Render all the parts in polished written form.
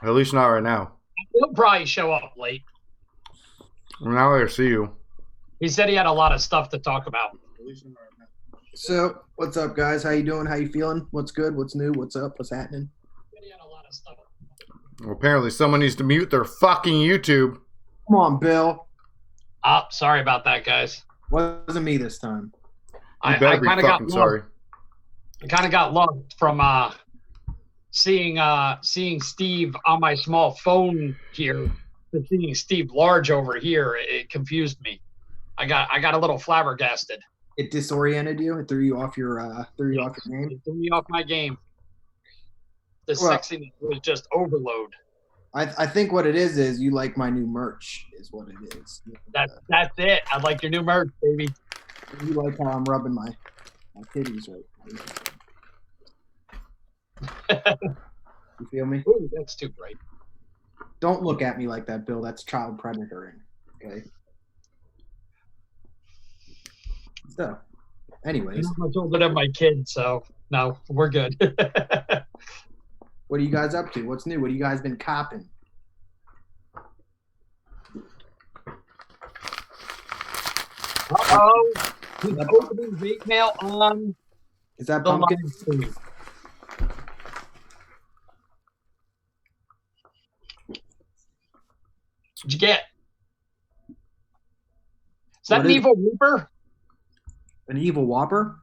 At least not right now. He'll probably show up late. Now I see you. He said he had a lot of stuff to talk about. So, what's up, guys? How you doing? How you feeling? What's good? What's new? What's up? What's happening? He said he had a lot of stuff. Well, apparently someone needs to mute their fucking YouTube. Come on, Bill. Oh, sorry about that, guys. Wasn't me this time. You I better be kind of got fucking sorry. I kind of got lost from seeing Steve on my small phone here to seeing Steve large over here. It confused me. I got a little flabbergasted. It disoriented you. It threw you off your game. It threw me off my game. The Well- sexiness was just overload. I think what it is you like my new merch. Is what it is. That's it. I like your new merch, baby. You like how I'm rubbing my titties right now. You feel me? Ooh, that's too bright. Don't look at me like that, Bill. That's child predatoring. Okay. So, anyways, I'm much older than my kid, so no, we're good. what are you guys up to? What's new? What have you guys been copping? Uh-oh. He's opening vape mail on Is that the pumpkin? live stream. What'd you get? Is that What an is- evil Reaper? An evil whopper?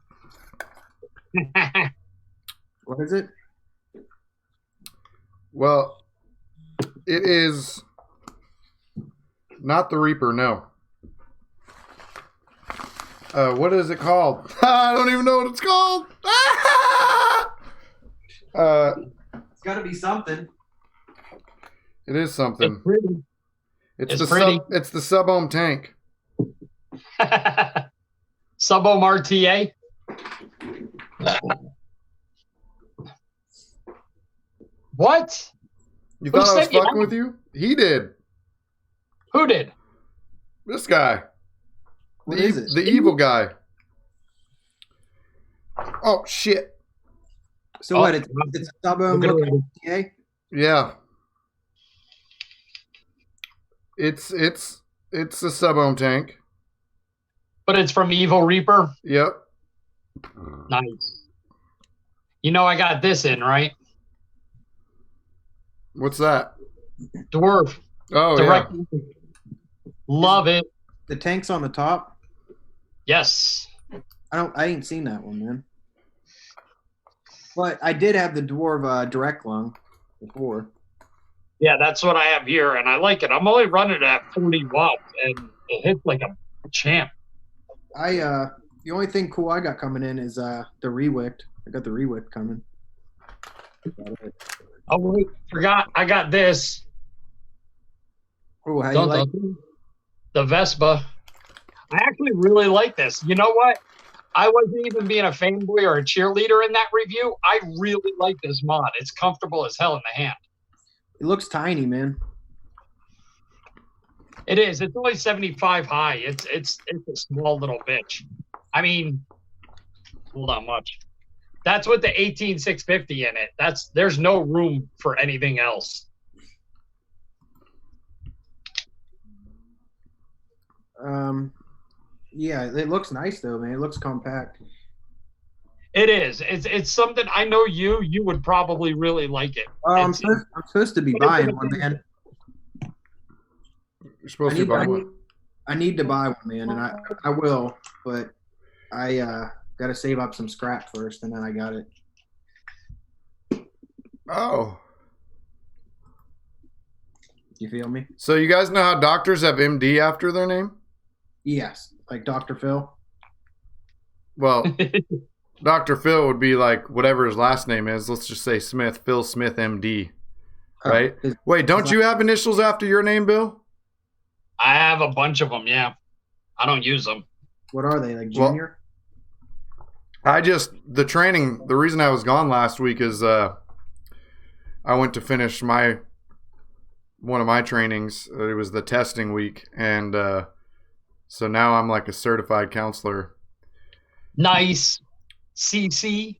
What is it? Well, it is not the Reaper, no. What is it called? I don't even know what it's called. It's got to be something. It is It's something. pretty. It's it's the pretty. it's the sub-ohm tank. Sub-ohm RTA. What? You Who thought I was sent you fucking that? with you? He did. Who did? This guy. What is it? The evil guy. Oh shit. So Oh, what? It's a sub-ohm look at looking it. RTA? Yeah. It's a sub-ohm tank. But it's from Evil Reaper. Yep. Nice. You know I got this in, right? What's that? Dwarf. Oh Direct. yeah. Love it. The tank's on the top. Yes. I ain't seen that one, man. But I did have the dwarf direct lung before. Yeah, that's what I have here, and I like it. I'm only running it at 40 watts, and it hits like a champ. The only thing cool I got coming in is the rewicked. I got the rewick coming. Oh, wait, forgot. I got this. Oh, how you Dun, like? dun, dun. The Vespa. I actually really like this. You know what? I wasn't even being a fanboy or a cheerleader in that review. I really like this mod. It's comfortable as hell in the hand. It looks tiny, man. It is. It's only 75 high. It's a small little bitch. I mean, hold on, much. That's with the 18650 in it. There's no room for anything else. Yeah, it looks nice though, man. It looks compact. It is. It's something I know you would probably really like it. I'm It's- supposed to be buying one, man. You're supposed to buy one. I need to buy one, man, and I will, but I got to save up some scrap first, and then I got it. Oh. You feel me? So you guys know how doctors have MD after their name? Yes, like Dr. Phil. Well, Dr. Phil would be like whatever his last name is. Let's just say Smith, Phil Smith, MD. Right? Oh, Wait, don't you have initials after your name, Bill? I have a bunch of them. Yeah, I don't use them. what are they, like Well, junior? The training, the reason I was gone last week is I went to finish one of my trainings. It was the testing week, and so now I'm like a certified counselor. Nice. CC.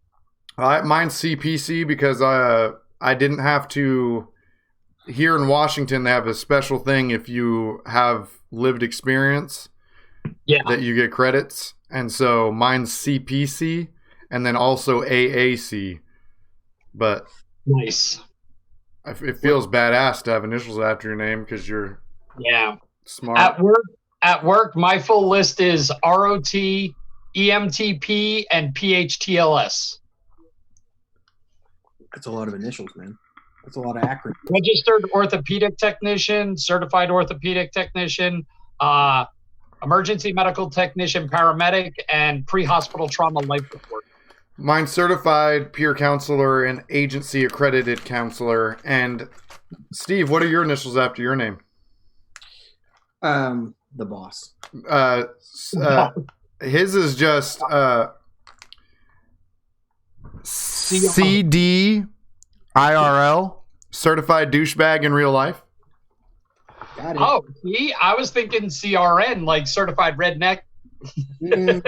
Mine's CPC because I didn't have to here in Washington, they have a special thing if you have lived experience that you get credits. And so mine's CPC and then also AAC. But nice. It feels badass to have initials after your name because you're smart. At work, my full list is ROT, EMTP, and PHTLS. That's a lot of initials, man. That's a lot of acronyms. Registered orthopedic technician, certified orthopedic technician, emergency medical technician, paramedic, and pre-hospital trauma life support. Mine's certified peer counselor and agency accredited counselor. And Steve, what are your initials after your name? The boss. His is just CDIRL, certified douchebag in real life. Got it. Oh, see, I was thinking CRN, like certified redneck. I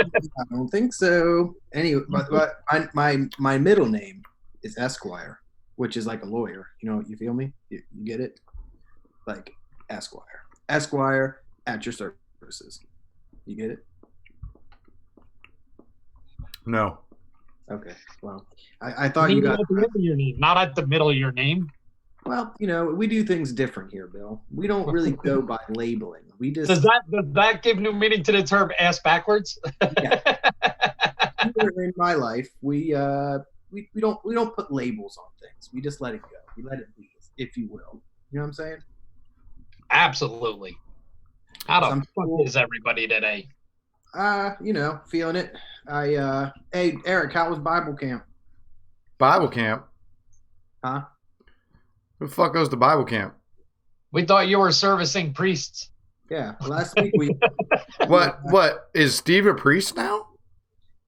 don't think so. Anyway, but my middle name is Esquire, which is like a lawyer. You feel me? You get it? Like Esquire. Esquire at your services. You get it? No. Okay. Well, I thought you got at the middle of your name, not at the middle of your name. Well, we do things different here, Bill. We don't really go by labeling. We just does that give new meaning to the term ass backwards? Yeah. In my life, we don't put labels on things. We just let it go. We let it be, if you will. You know what I'm saying? Absolutely. How the fuck is everybody today? Feeling it. Hey, Eric, how was Bible camp? Bible camp? Huh? Who the fuck goes to Bible camp? We thought you were servicing priests. Yeah, last week we. What is Steve a priest now?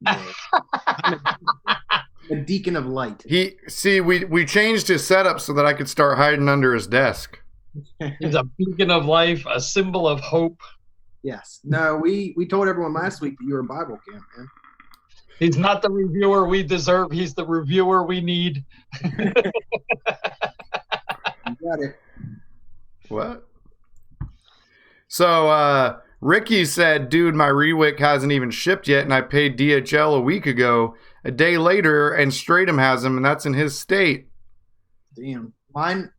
Yeah. I'm a deacon of light. We changed his setup so that I could start hiding under his desk. He's a beacon of life, a symbol of hope. Yes. No, we told everyone last week that you were in Bible camp, man. He's not the reviewer we deserve. He's the reviewer we need. You got it. What? So, Ricky said, dude, my Rewick hasn't even shipped yet, and I paid DHL a week ago. A day later, and Stratum has them, and that's in his state. Damn. Mine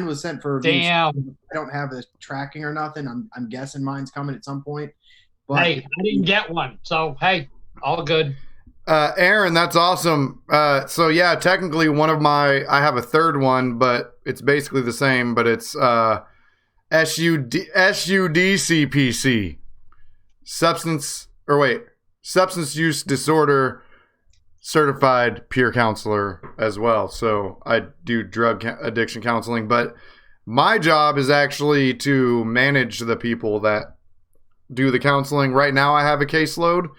was sent for review. Damn. I don't have the tracking or nothing. I'm guessing mine's coming at some point. But hey, I didn't get one. So, hey, all good. Aaron, that's awesome. So yeah, technically I have a third one, but it's basically the same, but it's SUDCPC. Substance use disorder certified peer counselor as well. So I do drug addiction counseling, but my job is actually to manage the people that do the counseling. Right now I have a caseload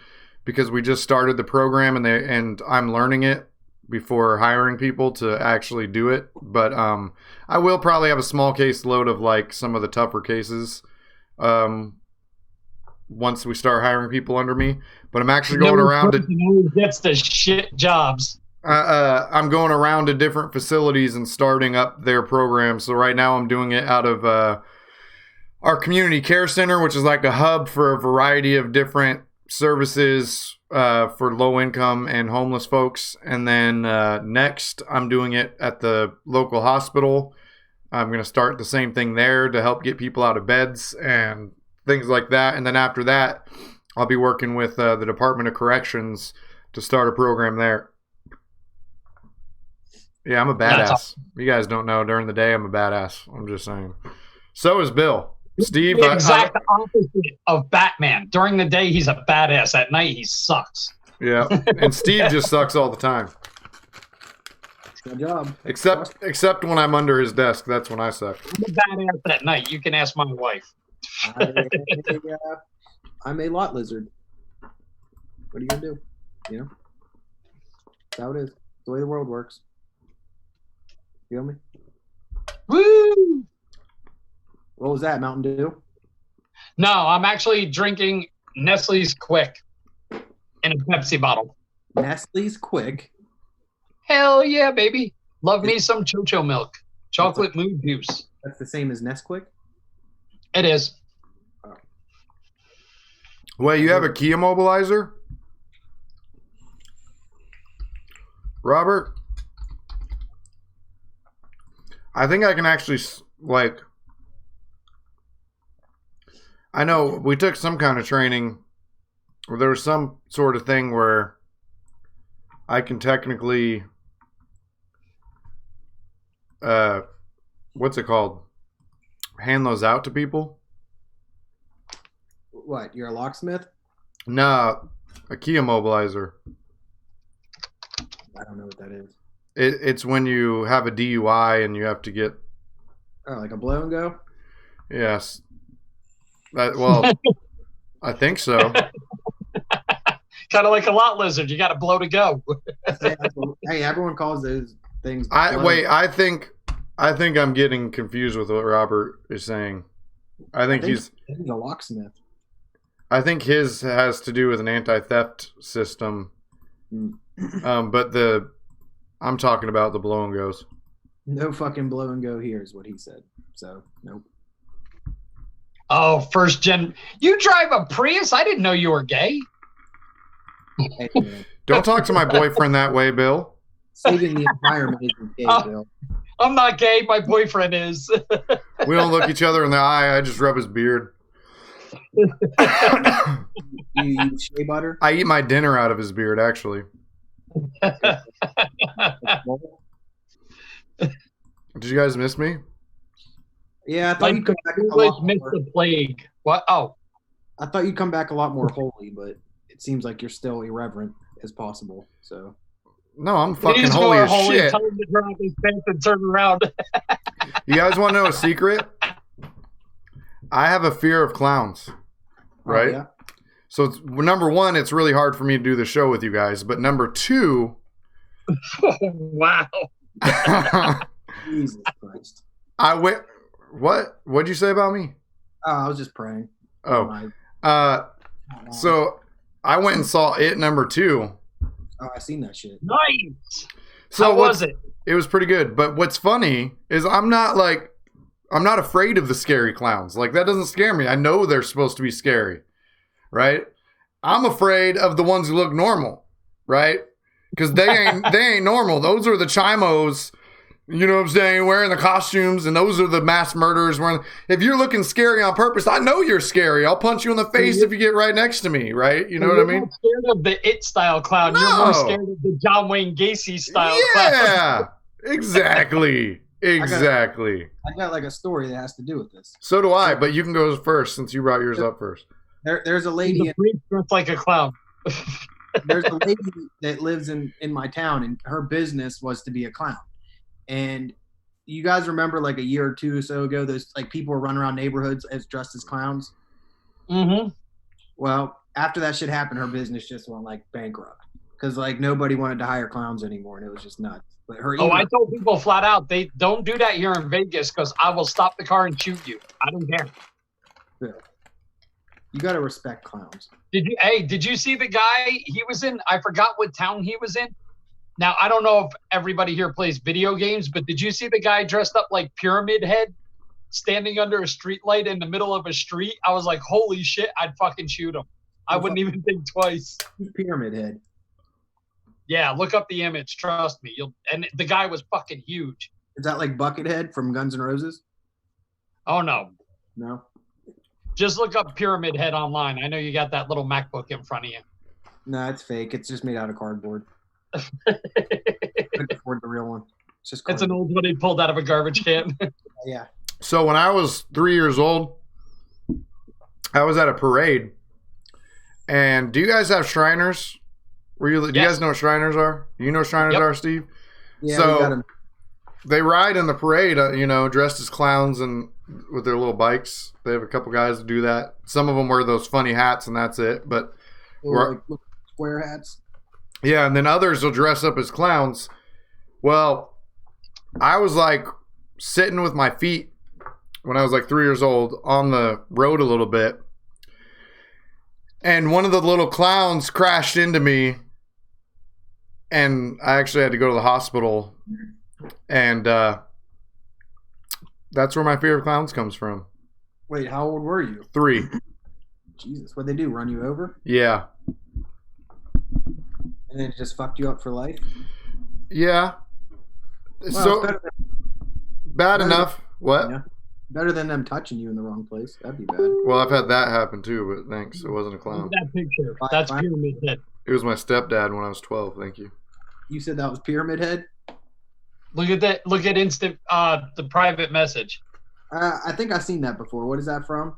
because we just started the program and I'm learning it before hiring people to actually do it. But I will probably have a small caseload of like some of the tougher cases once we start hiring people under me. But I'm actually going around to gets the shit jobs. I'm going around to different facilities and starting up their program. So right now I'm doing it out of our community care center, which is like a hub for a variety of different services for low income and homeless folks. And then next I'm doing it at the local hospital. I'm going to start the same thing there to help get people out of beds and things like that. And then after that, I'll be working with the Department of Corrections to start a program there. Yeah, I'm a badass. Awesome. You guys don't know, during the day I'm a badass. I'm just saying. So is Bill. Steve, the exact opposite of Batman. During the day, he's a badass. At night, he sucks. Yeah, and Steve just sucks all the time. Good job. Except when I'm under his desk, that's when I suck. I'm a badass at night. You can ask my wife. I'm a lot lizard. What are you gonna do? That's how it is. The way the world works. Feel me? Woo! What was that, Mountain Dew? No, I'm actually drinking Nestle's Quick in a Pepsi bottle. Nestle's Quick? Hell yeah, baby. Love me some Chocho milk. Chocolate moon juice. That's the same as Nesquik? It is. Wait, you have a key immobilizer? Robert? I think I can actually, like... I know we took some kind of training, or there was some sort of thing where I can technically... what's it called? Hand those out to people? What? You're a locksmith? No, a key immobilizer. I don't know what that is. It's when you have a DUI and you have to get... Oh, like a blow and go? Yes. Well, I think so. Kind of like a lot lizard. You got to blow to go. Hey, everyone calls those things. I think I'm getting confused with what Robert is saying. I think he's a locksmith. I think his has to do with an anti-theft system. But I'm talking about the blow and goes. No fucking blow and go here is what he said. So, nope. Oh, first gen. You drive a Prius? I didn't know you were gay. Hey, don't talk to my boyfriend that way, Bill. Saving the environment isn't gay, Bill. I'm not gay. My boyfriend is. We don't look each other in the eye. I just rub his beard. You eat shea butter? I eat my dinner out of his beard, actually. Did you guys miss me? Yeah, I thought you'd come back a lot missed more. the plague. What? Oh, I thought you'd come back a lot more holy, but it seems like you're still irreverent as possible. So No, I'm fucking he's holy more as holy. shit. Tell him to drop his pants and turn around. You guys want to know a secret? I have a fear of clowns, right? Oh, yeah. So number one, it's really hard for me to do the show with you guys. But number two, Oh, wow. Jesus Christ. I went. What'd you say about me? Oh, I was just praying. Oh, so I went and saw It number 2. Oh, I seen that shit. Nice. So How was it? It was pretty good. But what's funny is I'm not afraid of the scary clowns. Like, that doesn't scare me. I know they're supposed to be scary, right? I'm afraid of the ones who look normal, right? Because they ain't normal. Those are the chimos, you know what I'm saying, wearing the costumes, and those are the mass murderers. If you're looking scary on purpose, I know you're scary. I'll punch you in the face if you get right next to me, right? You know what I mean? You're not scared of the It style clown. No. You're more scared of the John Wayne Gacy style clown. Yeah, exactly. Exactly. I got like a story that has to do with this. So do I, but you can go first since you brought yours up first. There's a lady. The priest dressed like a clown. There's a lady that lives in my town, and her business was to be a clown. And you guys remember like a year or two or so ago, those like people were running around neighborhoods as dressed as clowns. Mm-hmm. Well, after that shit happened, her business just went like bankrupt because like nobody wanted to hire clowns anymore, and it was just nuts. But her I told people flat out, they don't do that here in Vegas because I will stop the car and shoot you. I don't care. You got to respect clowns. Did you see the guy he was in? I forgot what town he was in. Now, I don't know if everybody here plays video games, but did you see the guy dressed up like Pyramid Head standing under a street light in the middle of a street? I was like, holy shit, I'd fucking shoot him. I wouldn't even think twice. Pyramid Head. Yeah, look up the image. Trust me. And the guy was fucking huge. Is that like Buckethead from Guns N' Roses? Oh, no. No. Just look up Pyramid Head online. I know you got that little MacBook in front of you. No, it's fake. It's just made out of cardboard. I couldn't afford the real one. It's just It's an cardboard. old one he pulled out of a garbage can. Yeah. So when I was 3 years old, I was at a parade. And do you guys have Shriners? Do you guys know what Shriners are? You know what Shriners are, Steve? Yeah, So we got 'em. they ride in the parade, dressed as clowns and with their little bikes. They have a couple guys that do that. Some of them wear those funny hats, and that's it. But Little, like, square hats. yeah, and then others will dress up as clowns. Well, I was like sitting with my feet when I was like 3 years old on the road a little bit. And one of the little clowns crashed into me. And I actually had to go to the hospital. And That's where my fear of clowns comes from. Wait, how old were you? 3. Jesus, what'd they do? Run you over? Yeah. And then it just fucked you up for life? Yeah. Well, So it's bad enough. What? yeah. Better than them touching you in the wrong place. That'd be bad. Well, I've had that happen too, but thanks. It wasn't a clown. That picture. That's Pyramid Head. It was my stepdad when I was 12. Thank you. You said that was Pyramid Head? Look at that. Look at instant. The private message. I think I've seen that before. What is that from?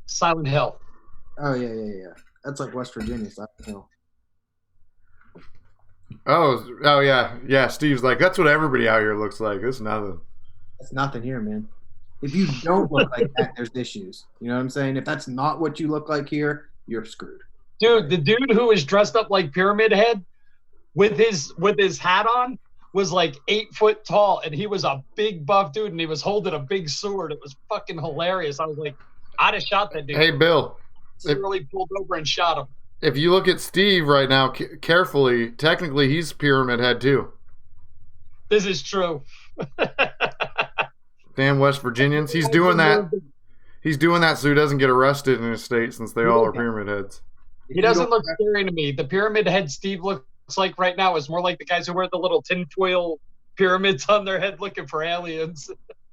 Silent Hill. Oh, yeah. That's like West Virginia. So I don't know. Oh yeah. Yeah, Steve's like, that's what everybody out here looks like. It's nothing. That's nothing here, man. If you don't look like that, there's issues. You know what I'm saying? If that's not what you look like here, you're screwed. Dude, the dude who was dressed up like Pyramid Head with his hat on was like 8 foot tall, and he was a big buff dude, and he was holding a big sword. It was fucking hilarious. I was like, I'd have shot that dude. Hey, Bill. Literally pulled over and shot him. If you look at Steve right now carefully, technically he's Pyramid Head too. This is true. Damn West Virginians. He's doing that. He's doing that so he doesn't get arrested in his state since they all are Pyramid Heads. He doesn't look scary to me. The Pyramid Head Steve looks like right now is more like the guys who wear the little tinfoil pyramids on their head looking for aliens.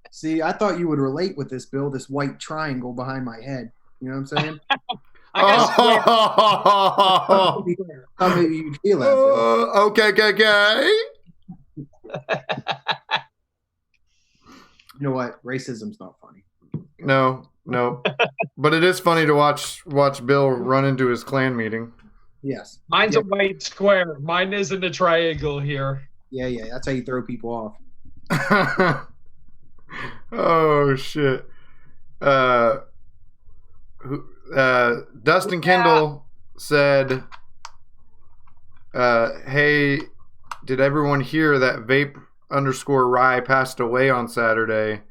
See, I thought you would relate with this, Bill, this white triangle behind my head. You know what I'm saying? I got How maybe you feel that, Bill? Okay. You know what? Racism's not funny. No. But it is funny to watch Bill run into his clan meeting. Yes. Mine's a white square. Mine isn't a triangle here. Yeah. That's how you throw people off. Oh shit. Dustin Kendall said, hey, did everyone hear that Vape_Rye passed away on Saturday?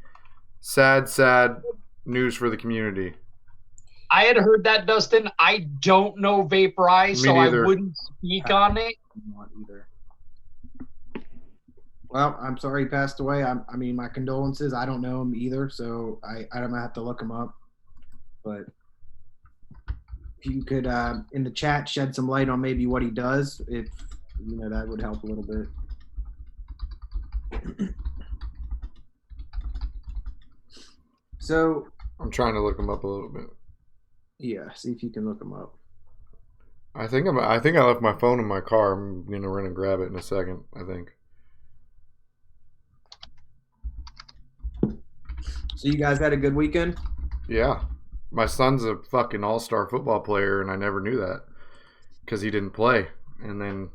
Sad news for the community. I had heard that, Dustin. I don't know Vape Rye, so I neither. wouldn't speak on it. Not either. Well, I'm sorry he passed away. I mean, my condolences. I don't know him either, so I'm gonna have to look him up. But if you could, in the chat, shed some light on maybe what he does, if you know, that would help a little bit. So I'm trying to look him up a little bit. yeah, see if you can look him up. I think I left my phone in my car. I'm gonna run and grab it in a second. I think. So you guys had a good weekend? Yeah, my son's a fucking all-star football player, and I never knew that because he didn't play, and then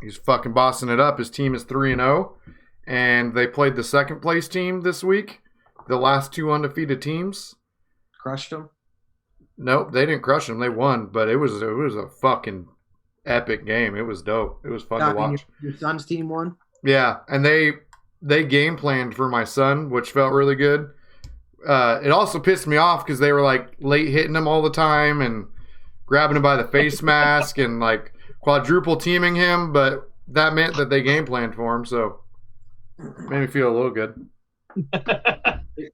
he's fucking bossing it up. His team is 3-0, and they played the second place team this week. The last 2 undefeated teams. Crushed him? Nope, they didn't crush them. They won, but it was a fucking epic game. It was dope. It was fun to watch. Your son's team won? Yeah, and they game planned for my son, which felt really good. It also pissed me off because they were like late hitting him all the time and grabbing him by the face mask and like quadruple teaming him, but that meant that they game planned for him, so it made me feel a little good.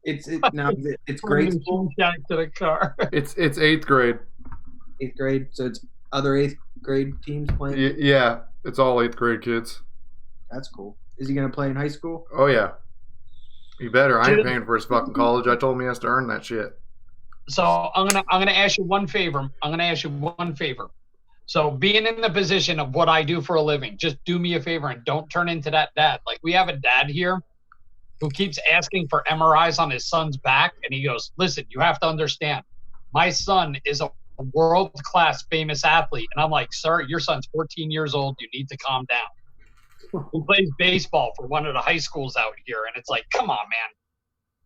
It's grade school. Back to the car. It's 8th grade. 8th grade, so it's other 8th grade teams playing. Yeah, it's all 8th grade kids. That's cool. Is he gonna play in high school? Oh yeah, he better. I ain't paying for his fucking college. I told him he has to earn that shit. So I'm gonna ask you one favor. So being in the position of what I do for a living, just do me a favor and don't turn into that dad. Like we have a dad here who keeps asking for MRIs on his son's back, and he goes, "Listen, you have to understand, my son is a world-class famous athlete." And I'm like, "Sir, your son's 14 years old. You need to calm down." He plays baseball for one of the high schools out here, and it's like, come on, man.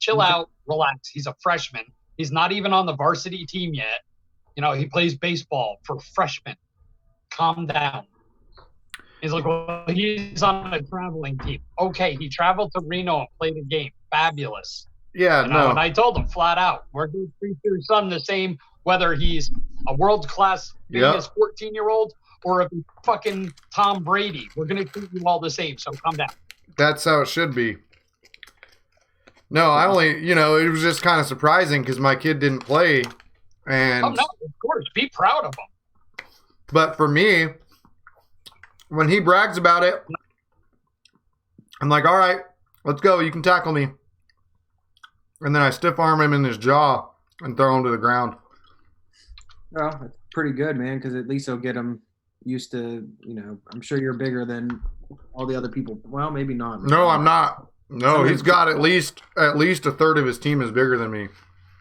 Chill out, relax. He's a freshman. He's not even on the varsity team yet. You know, he plays baseball for freshmen. Calm down. He's like, well, he's on a traveling team. Okay, he traveled to Reno and played a game. Fabulous. Yeah, You know, no. and I told him flat out, we're going to treat your son the same, whether he's a world-class famous 14-year-old or if he's fucking Tom Brady. We're going to treat you all the same, so calm down. That's how it should be. No, I only, it was just kind of surprising because my kid didn't play. And Oh, no, of course. Be proud of him. But for me, when he brags about it, I'm like, all right, let's go. You can tackle me. And then I stiff arm him in his jaw and throw him to the ground. Well, that's pretty good, man, because at least he'll get him used to, I'm sure you're bigger than all the other people. Well, maybe not. No, I'm not. No, he's got at least a third of his team is bigger than me.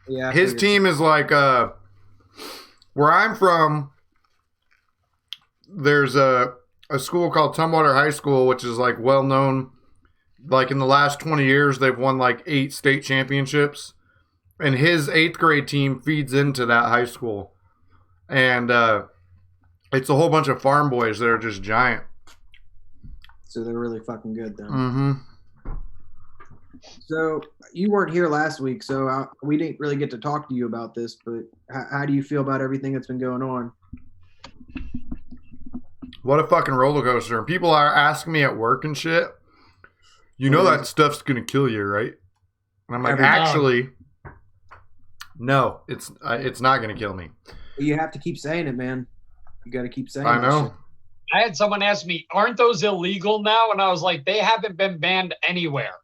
Yeah. His team is like where I'm from, there's a school called Tumwater High School, which is like well known. Like in the last 20 years, they've won like 8 state championships. And his 8th grade team feeds into that high school. And it's a whole bunch of farm boys that are just giant. So they're really fucking good then. Mm-hmm. So you weren't here last week, so we didn't really get to talk to you about this, but how do you feel about everything that's been going on? What a fucking roller coaster. And people are asking me at work and shit, that stuff's going to kill you, right? And I'm like, actually, no, it's not going to kill me. You have to keep saying it, man. You got to keep saying it. I know. I had someone ask me, aren't those illegal now? And I was like, they haven't been banned anywhere.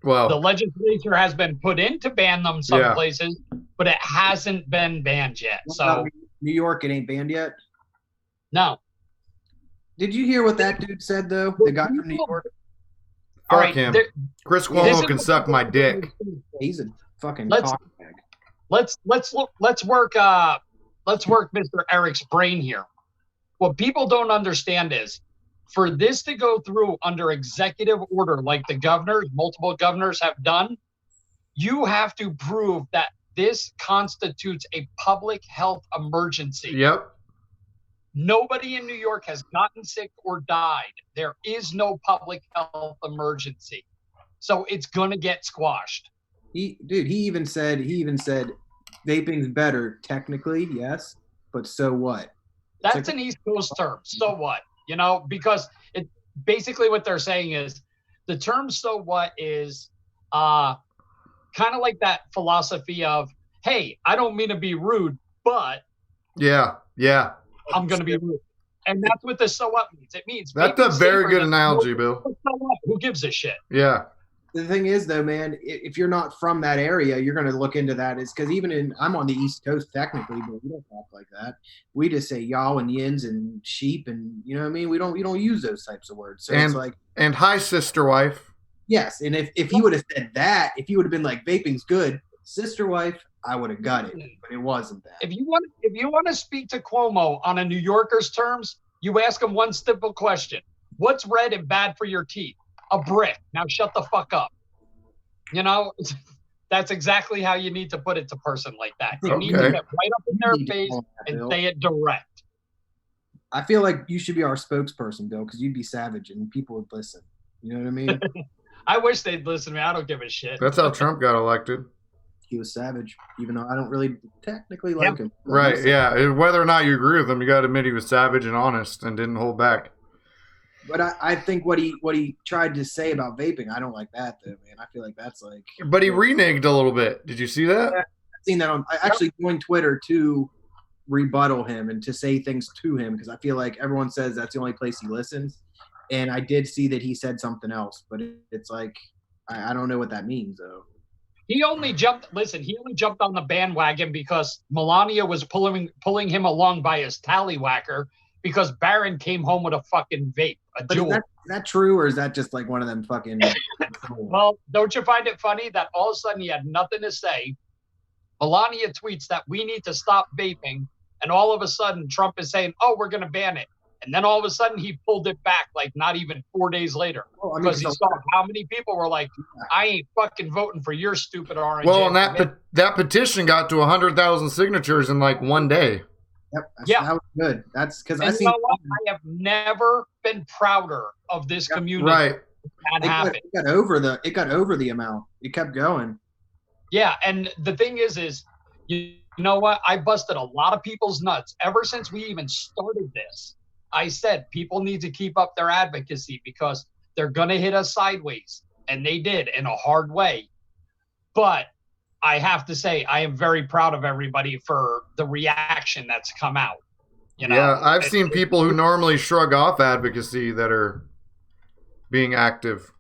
Well, the legislature has been put in to ban them some places, but it hasn't been banned yet. So New York, it ain't banned yet? No. Did you hear what that dude said, though? The guy from New York? Fuck him. Chris Cuomo can suck my dick. He's a fucking cockbag. Let's work Mr. Eric's brain here. What people don't understand is, for this to go through under executive order, like multiple governors have done, you have to prove that this constitutes a public health emergency. Yep. Nobody in New York has gotten sick or died. There is no public health emergency. So it's going to get squashed. He even said vaping's better technically, yes, but so what? That's an East Coast term. So what? Because it basically what they're saying is the term "so what" is kind of like that philosophy of, hey, I don't mean to be rude, but yeah, I'm going to be rude. And that's what the "so what" means. It means that's a very good analogy, Bill. So what? Who gives a shit? Yeah. The thing is, though, man, if you're not from that area, you're going to look into that. Is because I'm on the East Coast technically, but we don't talk like that. We just say y'all and yins and sheep, and you know what I mean. We don't use those types of words. So it's like, and hi, sister wife. Yes, and if he would have said that, if he would have been like vaping's good, sister wife, I would have got it, but it wasn't that. If you want to speak to Cuomo on a New Yorker's terms, you ask him one simple question: what's red and bad for your teeth? A brick. Now shut the fuck up. That's exactly how you need to put it to a person like that. You need to get right up in their face and say it direct. I feel like you should be our spokesperson, Bill, because you'd be savage and people would listen. You know what I mean? I wish they'd listen to me. I don't give a shit. That's how Trump got elected. He was savage, even though I don't really technically like him. Right, yeah. Whether or not you agree with him, you got to admit he was savage and honest and didn't hold back. But I think what he tried to say about vaping, I don't like that, though, man. I feel like that's like... But he reneged a little bit. Did you see that? Yeah, I've seen that I actually joined Twitter to rebuttal him and to say things to him, because I feel like everyone says that's the only place he listens. And I did see that he said something else, but it's like, I don't know what that means, though. He only jumped on the bandwagon because Melania was pulling him along by his tallywhacker because Barron came home with a fucking vape, a Juul. Is that true, or is that just like one of them fucking... Well, don't you find it funny that all of a sudden he had nothing to say? Melania tweets that we need to stop vaping, and all of a sudden Trump is saying, oh, we're going to ban it. And then all of a sudden he pulled it back like not even 4 days later because he saw how many people were like, I ain't fucking voting for your stupid orange. Well, and that petition got to 100,000 signatures in like one day. Yep. That was good. That's because I have never been prouder of this community. Right. It got over the amount. It kept going. Yeah, and the thing is you know what? I busted a lot of people's nuts ever since we even started this. I said people need to keep up their advocacy because they're going to hit us sideways. And they did in a hard way. But I have to say, I am very proud of everybody for the reaction that's come out. You know, yeah, I've seen people who normally shrug off advocacy that are being active.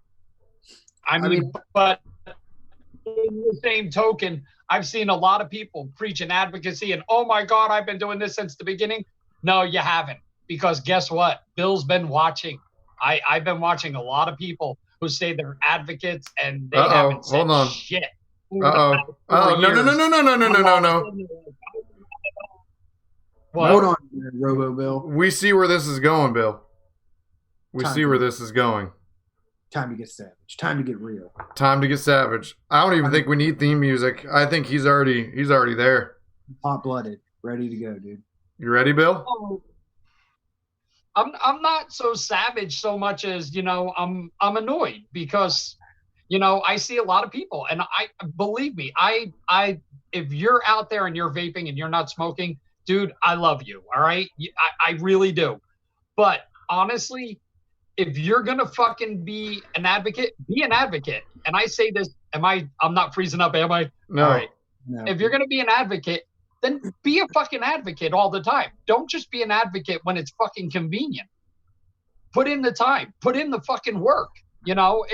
I mean, but in the same token, I've seen a lot of people preaching advocacy and, oh my God, I've been doing this since the beginning. No, you haven't. Because guess what? Bill's been watching. I've been watching a lot of people who say they're advocates and they haven't said shit. Uh-oh. Oh, no. What? Hold on, Robo Bill. We see where this is going, Bill. We see where this is going. Time to get savage. Time to get real. Time to get savage. I don't even think we need theme music. I think he's already there. Hot-blooded. Ready to go, dude. You ready, Bill? I'm not so savage so much as, you know, I'm annoyed because, you know, I see a lot of people, and I believe me, I if you're out there and you're vaping and you're not smoking, dude, I love you. All right. I really do. But honestly, if you're going to fucking be an advocate, be an advocate. And I say this, I'm not freezing up, am I? No. All right. No. If you're going to be an advocate, then be a fucking advocate all the time. Don't just be an advocate when it's fucking convenient. Put in the time, put in the fucking work. You know,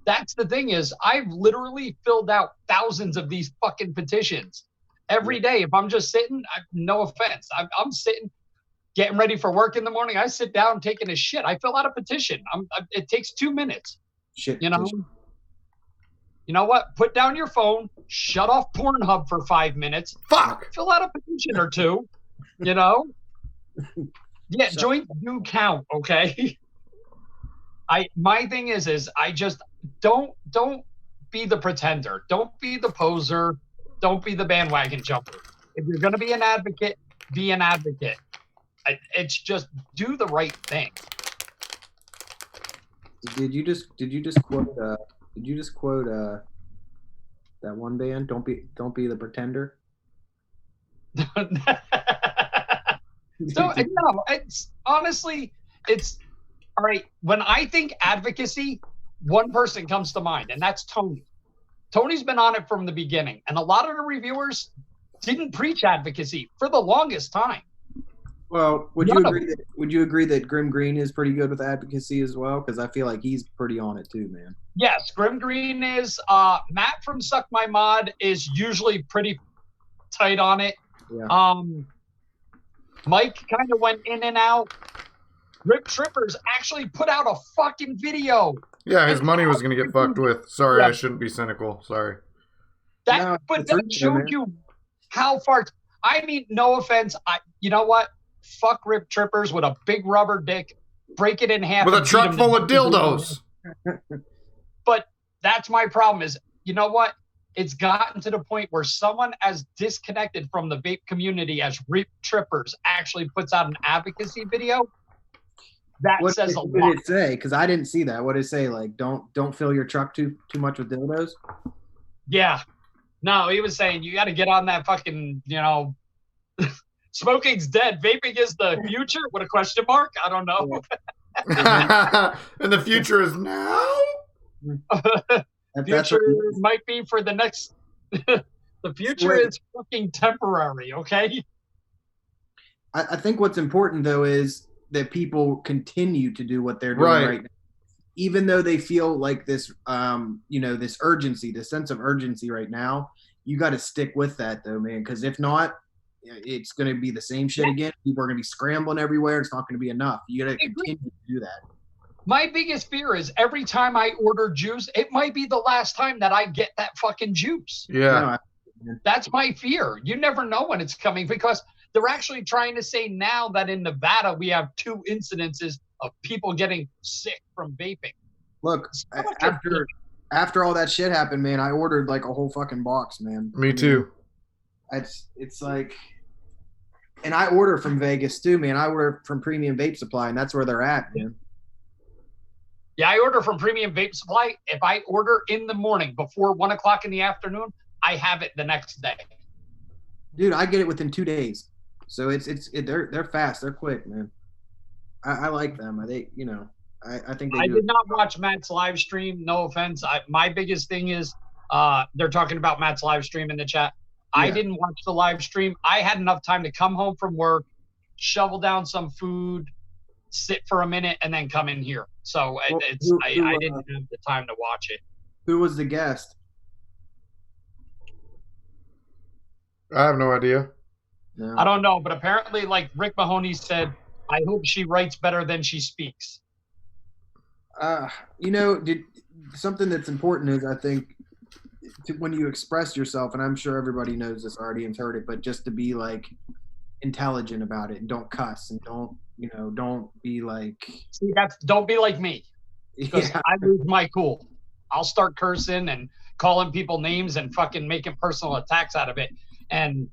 that's the thing is I've literally filled out thousands of these fucking petitions every day. If I'm just sitting, no offense, I'm sitting, getting ready for work in the morning. I sit down taking a shit. I fill out a petition. It takes 2 minutes. Shit. You know. You know what? Put down your phone. Shut off Pornhub for 5 minutes. Fuck. Fill out a petition or two. You know. Yeah, joints do count. Okay. My thing is I just don't be the pretender. Don't be the poser. Don't be the bandwagon jumper. If you're going to be an advocate, be an advocate. It's just do the right thing. Did you just quote that one band? Don't be the pretender. So no, it's honestly, it's all right. When I think advocacy, one person comes to mind, and that's Tony. Tony's been on it from the beginning, and a lot of the reviewers didn't preach advocacy for the longest time. Well, would you agree that Grim Green is pretty good with advocacy as well? Because I feel like he's pretty on it too, man. Yes, Grim Green is. Matt from Suck My Mod is usually pretty tight on it. Yeah. Mike kind of went in and out. Rip Trippers actually put out a fucking video. Yeah, his money was going to get fucked with. Sorry, yeah. I shouldn't be cynical. Sorry. That showed you how far. I mean, no offense. You know what? Fuck Rip Trippers with a big rubber dick. Break it in half. With a truck full of dildos. But that's my problem is, you know what? It's gotten to the point where someone as disconnected from the vape community as Rip Trippers actually puts out an advocacy video. That says a lot. What did it say? Because I didn't see that. What did it say? Like, don't fill your truck too much with dildos? Yeah. No, he was saying you got to get on that fucking, you know, smoking's dead. Vaping is the future with a question mark. I don't know. And the future is now? Future might be for the next. The future is fucking temporary, okay? I think what's important, though, is that people continue to do what they're doing right now. Even though they feel like this, this urgency, this sense of urgency right now, you got to stick with that, though, man. Because if not, it's going to be the same shit again. People are going to be scrambling everywhere. It's not going to be enough. You got to continue to do that. My biggest fear is every time I order juice, it might be the last time that I get that fucking juice. Yeah. That's my fear. You never know when it's coming because they're actually trying to say now that in Nevada, we have 2 incidences of people getting sick from vaping. Look, after all that shit happened, man, I ordered like a whole fucking box, man. Me too. It's like, and I order from Vegas too, man. I order from Premium Vape Supply, and that's where they're at, man. Yeah, I order from Premium Vape Supply. If I order in the morning before 1 o'clock in the afternoon, I have it the next day. Dude, I get it within 2 days. So they're fast, they're quick, man. I like them. I think they. I did not watch Matt's live stream. No offense. My biggest thing is They're talking about Matt's live stream in the chat. I Yeah. didn't watch the live stream. I had enough time to come home from work, shovel down some food, sit for a minute, and then come in here. So Well, I didn't have the time to watch it. Who was the guest? I have no idea. No. I don't know, but apparently, like Rick Mahoney said, I hope she writes better than she speaks. Something that's important is, I think, when you express yourself, and I'm sure everybody knows this already and heard it, but just to be like intelligent about it and don't cuss and don't be like. See, don't be like me, because Yeah. I lose my cool. I'll start cursing and calling people names and fucking making personal attacks out of it. And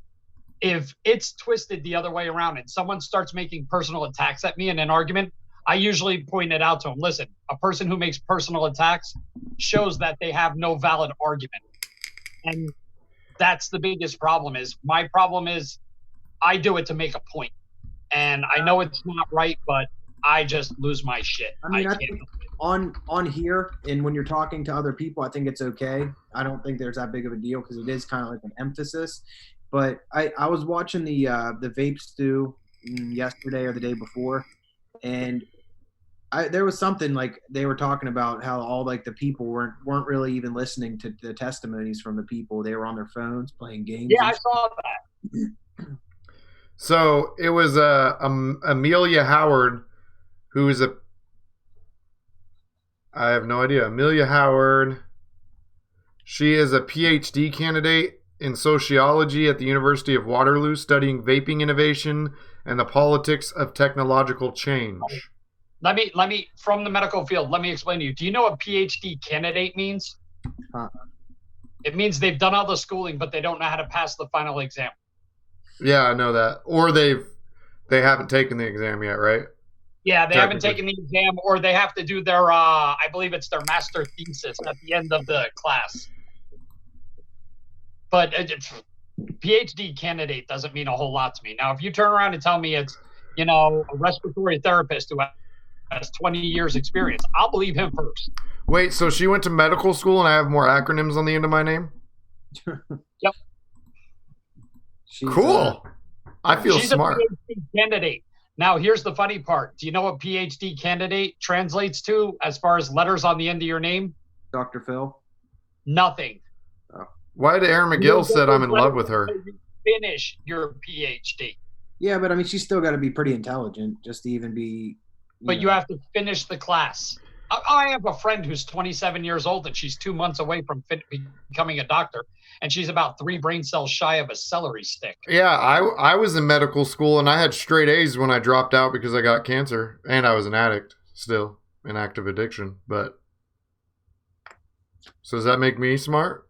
if it's twisted the other way around and someone starts making personal attacks at me in an argument, I usually point it out to them. Listen, a person who makes personal attacks shows that they have no valid argument. And that's the biggest problem. My problem is I do it to make a point. And I know it's not right, but I just lose my shit. I mean, I think on here, and when you're talking to other people, I think it's okay. I don't think there's that big of a deal because it is kind of like an emphasis. But I was watching the vape stew yesterday or the day before, and there was something like they were talking about how all like the people weren't really even listening to the testimonies from the people. They were on their phones playing games. Yeah, I saw that. So it was Amelia Howard, who is I have no idea. Amelia Howard. She is a PhD candidate in sociology at the University of Waterloo, studying vaping innovation and the politics of technological change. Let me from the medical field, let me explain to you. Do you know what PhD candidate means? It means they've done all the schooling, but they don't know how to pass the final exam. Yeah, I know that. Or they haven't taken the exam yet, right? Yeah, they haven't taken the exam, or they have to do their, I believe it's their master thesis at the end of the class. But PhD candidate doesn't mean a whole lot to me. Now, if you turn around and tell me it's, a respiratory therapist who has 20 years experience, I'll believe him first. Wait, so she went to medical school and I have more acronyms on the end of my name? Yep. Cool. I feel she's smart. A PhD candidate. Now, here's the funny part. Do you know what PhD candidate translates to as far as letters on the end of your name? Dr. Phil? Nothing. Why did Aaron McGill said I'm in love with her? Finish your PhD. Yeah, but I mean, she's still got to be pretty intelligent just to even be. You have to finish the class. I have a friend who's 27 years old, and she's 2 months away from becoming a doctor, and she's about 3 brain cells shy of a celery stick. Yeah, I was in medical school, and I had straight A's when I dropped out because I got cancer, and I was an addict still, in active addiction. But so does that make me smart?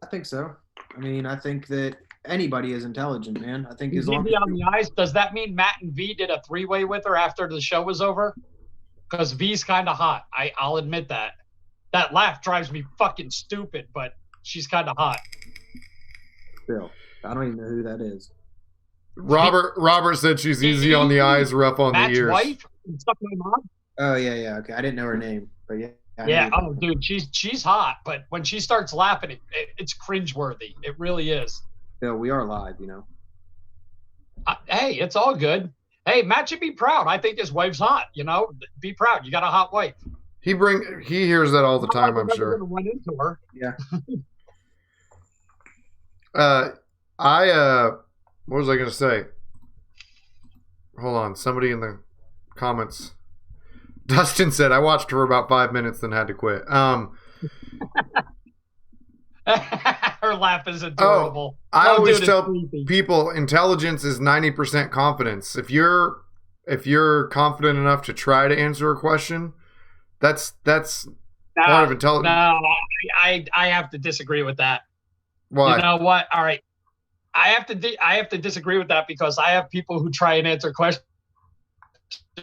I think so. I mean, I think that anybody is intelligent, man. I think as long on the eyes, does that mean Matt and V did a 3-way with her after the show was over? Because V's kind of hot. I'll admit that. That laugh drives me fucking stupid, but she's kind of hot. Phil, I don't even know who that is. Robert said she's easy on the eyes, rough on Matt's the ears. wife and stuff my mom. Oh yeah. Okay, I didn't know her name, but yeah. Yeah. Oh, dude, she's hot, but when she starts laughing, it's cringeworthy. It really is. Phil, we are live, Hey, it's all good. Hey, Matt should be proud. I think his wife's hot. Be proud. You got a hot wife. He hears that all the time, I'm sure. Run into her. Yeah. What was I gonna say? Hold on, somebody in the comments. Dustin said I watched her about 5 minutes, then had to quit. Her laugh is adorable. I always tell people intelligence is 90% confidence. If you're confident enough to try to answer a question, that's part of intelligence. No, I have to disagree with that. Why? You know what? All right, I have to disagree with that because I have people who try and answer questions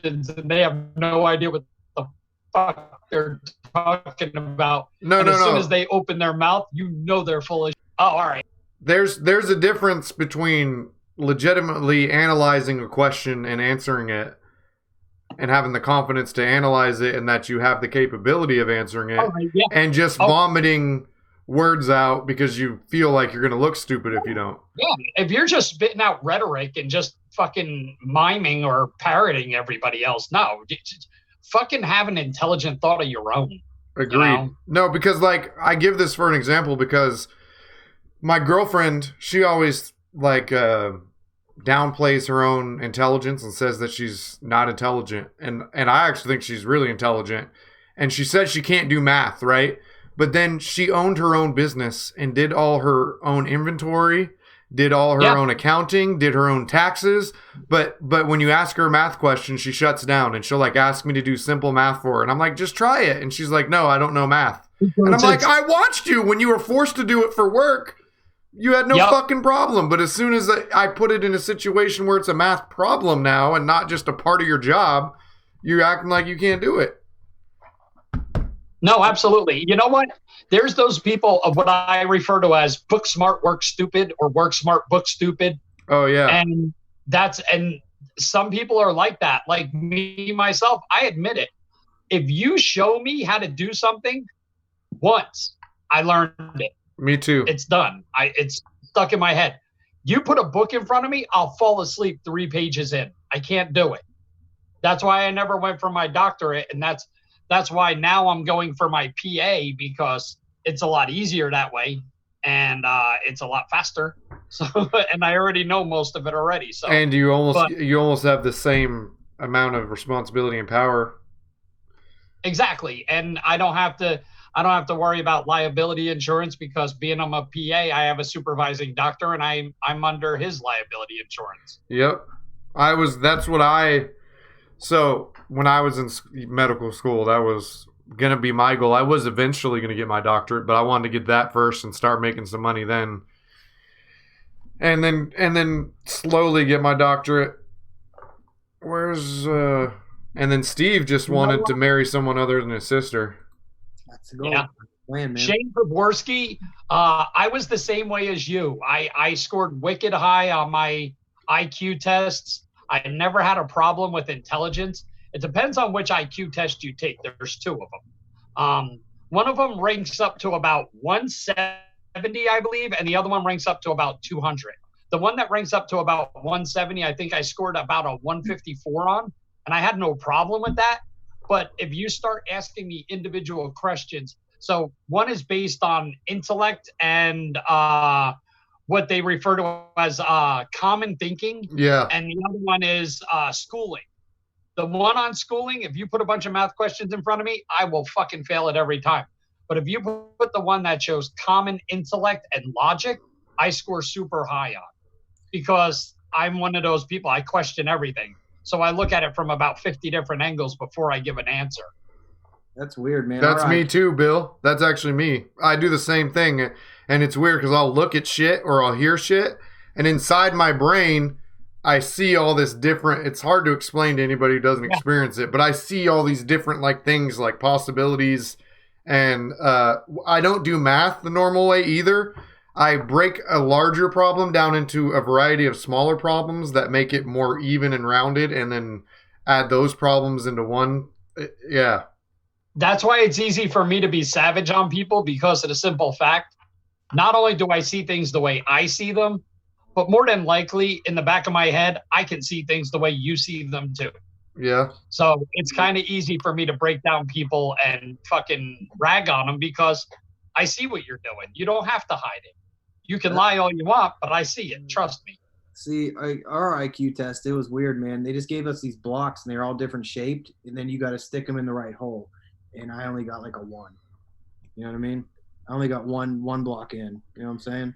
and they have no idea what the fuck they're talking about. As soon as they open their mouth, they're full of. Oh, all right. There's a difference between legitimately analyzing a question and answering it, and having the confidence to analyze it, and that you have the capability of answering it, and just vomiting words out because you feel like you're going to look stupid if you don't. Yeah, if you're just spitting out rhetoric and just fucking miming or parroting everybody else, no. Just fucking have an intelligent thought of your own. Agreed. You know? No, because like I give this for an example because my girlfriend, she always like downplays her own intelligence and says that she's not intelligent. And I actually think she's really intelligent. And she says she can't do math, right? But then she owned her own business and did all her own inventory, did all her own accounting, did her own taxes. But when you ask her a math question, she shuts down and she'll like ask me to do simple math for her. And I'm like, just try it. And she's like, no, I don't know math. And I'm like, I watched you when you were forced to do it for work. You had no fucking problem. But as soon as I put it in a situation where it's a math problem now and not just a part of your job, you're acting like you can't do it. No, absolutely. You know what? There's those people of what I refer to as book smart, work stupid, or work smart, book stupid. Oh, yeah. And some people are like that. Like me, myself, I admit it. If you show me how to do something once, I learned it. Me too. It's done. It's stuck in my head. You put a book in front of me, I'll fall asleep 3 pages in. I can't do it. That's why I never went for my doctorate, and that's why now I'm going for my PA, because it's a lot easier that way, and it's a lot faster. So, and I already know most of it already. So, and you almost have the same amount of responsibility and power. Exactly, and I don't have to worry about liability insurance because being I'm a PA, I have a supervising doctor, and I'm under his liability insurance. Yep, So when I was in medical school, that was going to be my goal. I was eventually going to get my doctorate, but I wanted to get that first and start making some money then. And then slowly get my doctorate. And then Steve just wanted to marry someone other than his sister. That's a goal. Yeah. Plan, man. Shane Prabworski, I was the same way as you. I scored wicked high on my IQ tests. I never had a problem with intelligence. It depends on which IQ test you take. There's 2 of them. One of them ranks up to about 170, I believe, and the other one ranks up to about 200. The one that ranks up to about 170, I think I scored about a 154 on, and I had no problem with that. But if you start asking me individual questions, so one is based on intellect and what they refer to as common thinking. Yeah. And the other one is schooling. The one on schooling, if you put a bunch of math questions in front of me, I will fucking fail it every time. But if you put the one that shows common intellect and logic, I score super high on, because I'm one of those people. I question everything. So I look at it from about 50 different angles before I give an answer. That's weird, man. That's me too, Bill. That's actually me. I do the same thing. And it's weird because I'll look at shit or I'll hear shit. And inside my brain, I see all this different. It's hard to explain to anybody who doesn't experience it. But I see all these different like things like possibilities. And I don't do math the normal way either. I break a larger problem down into a variety of smaller problems that make it more even and rounded. And then add those problems into one. Yeah. That's why it's easy for me to be savage on people, because of the simple fact, not only do I see things the way I see them, but more than likely in the back of my head, I can see things the way you see them too. Yeah. So it's kind of easy for me to break down people and fucking rag on them, because I see what you're doing. You don't have to hide it. You can lie all you want, but I see it. Trust me. See, our IQ test, it was weird, man. They just gave us these blocks, and they're all different shaped, and then you got to stick them in the right hole. And I only got like a 1. You know what I mean? I only got one block in. You know what I'm saying?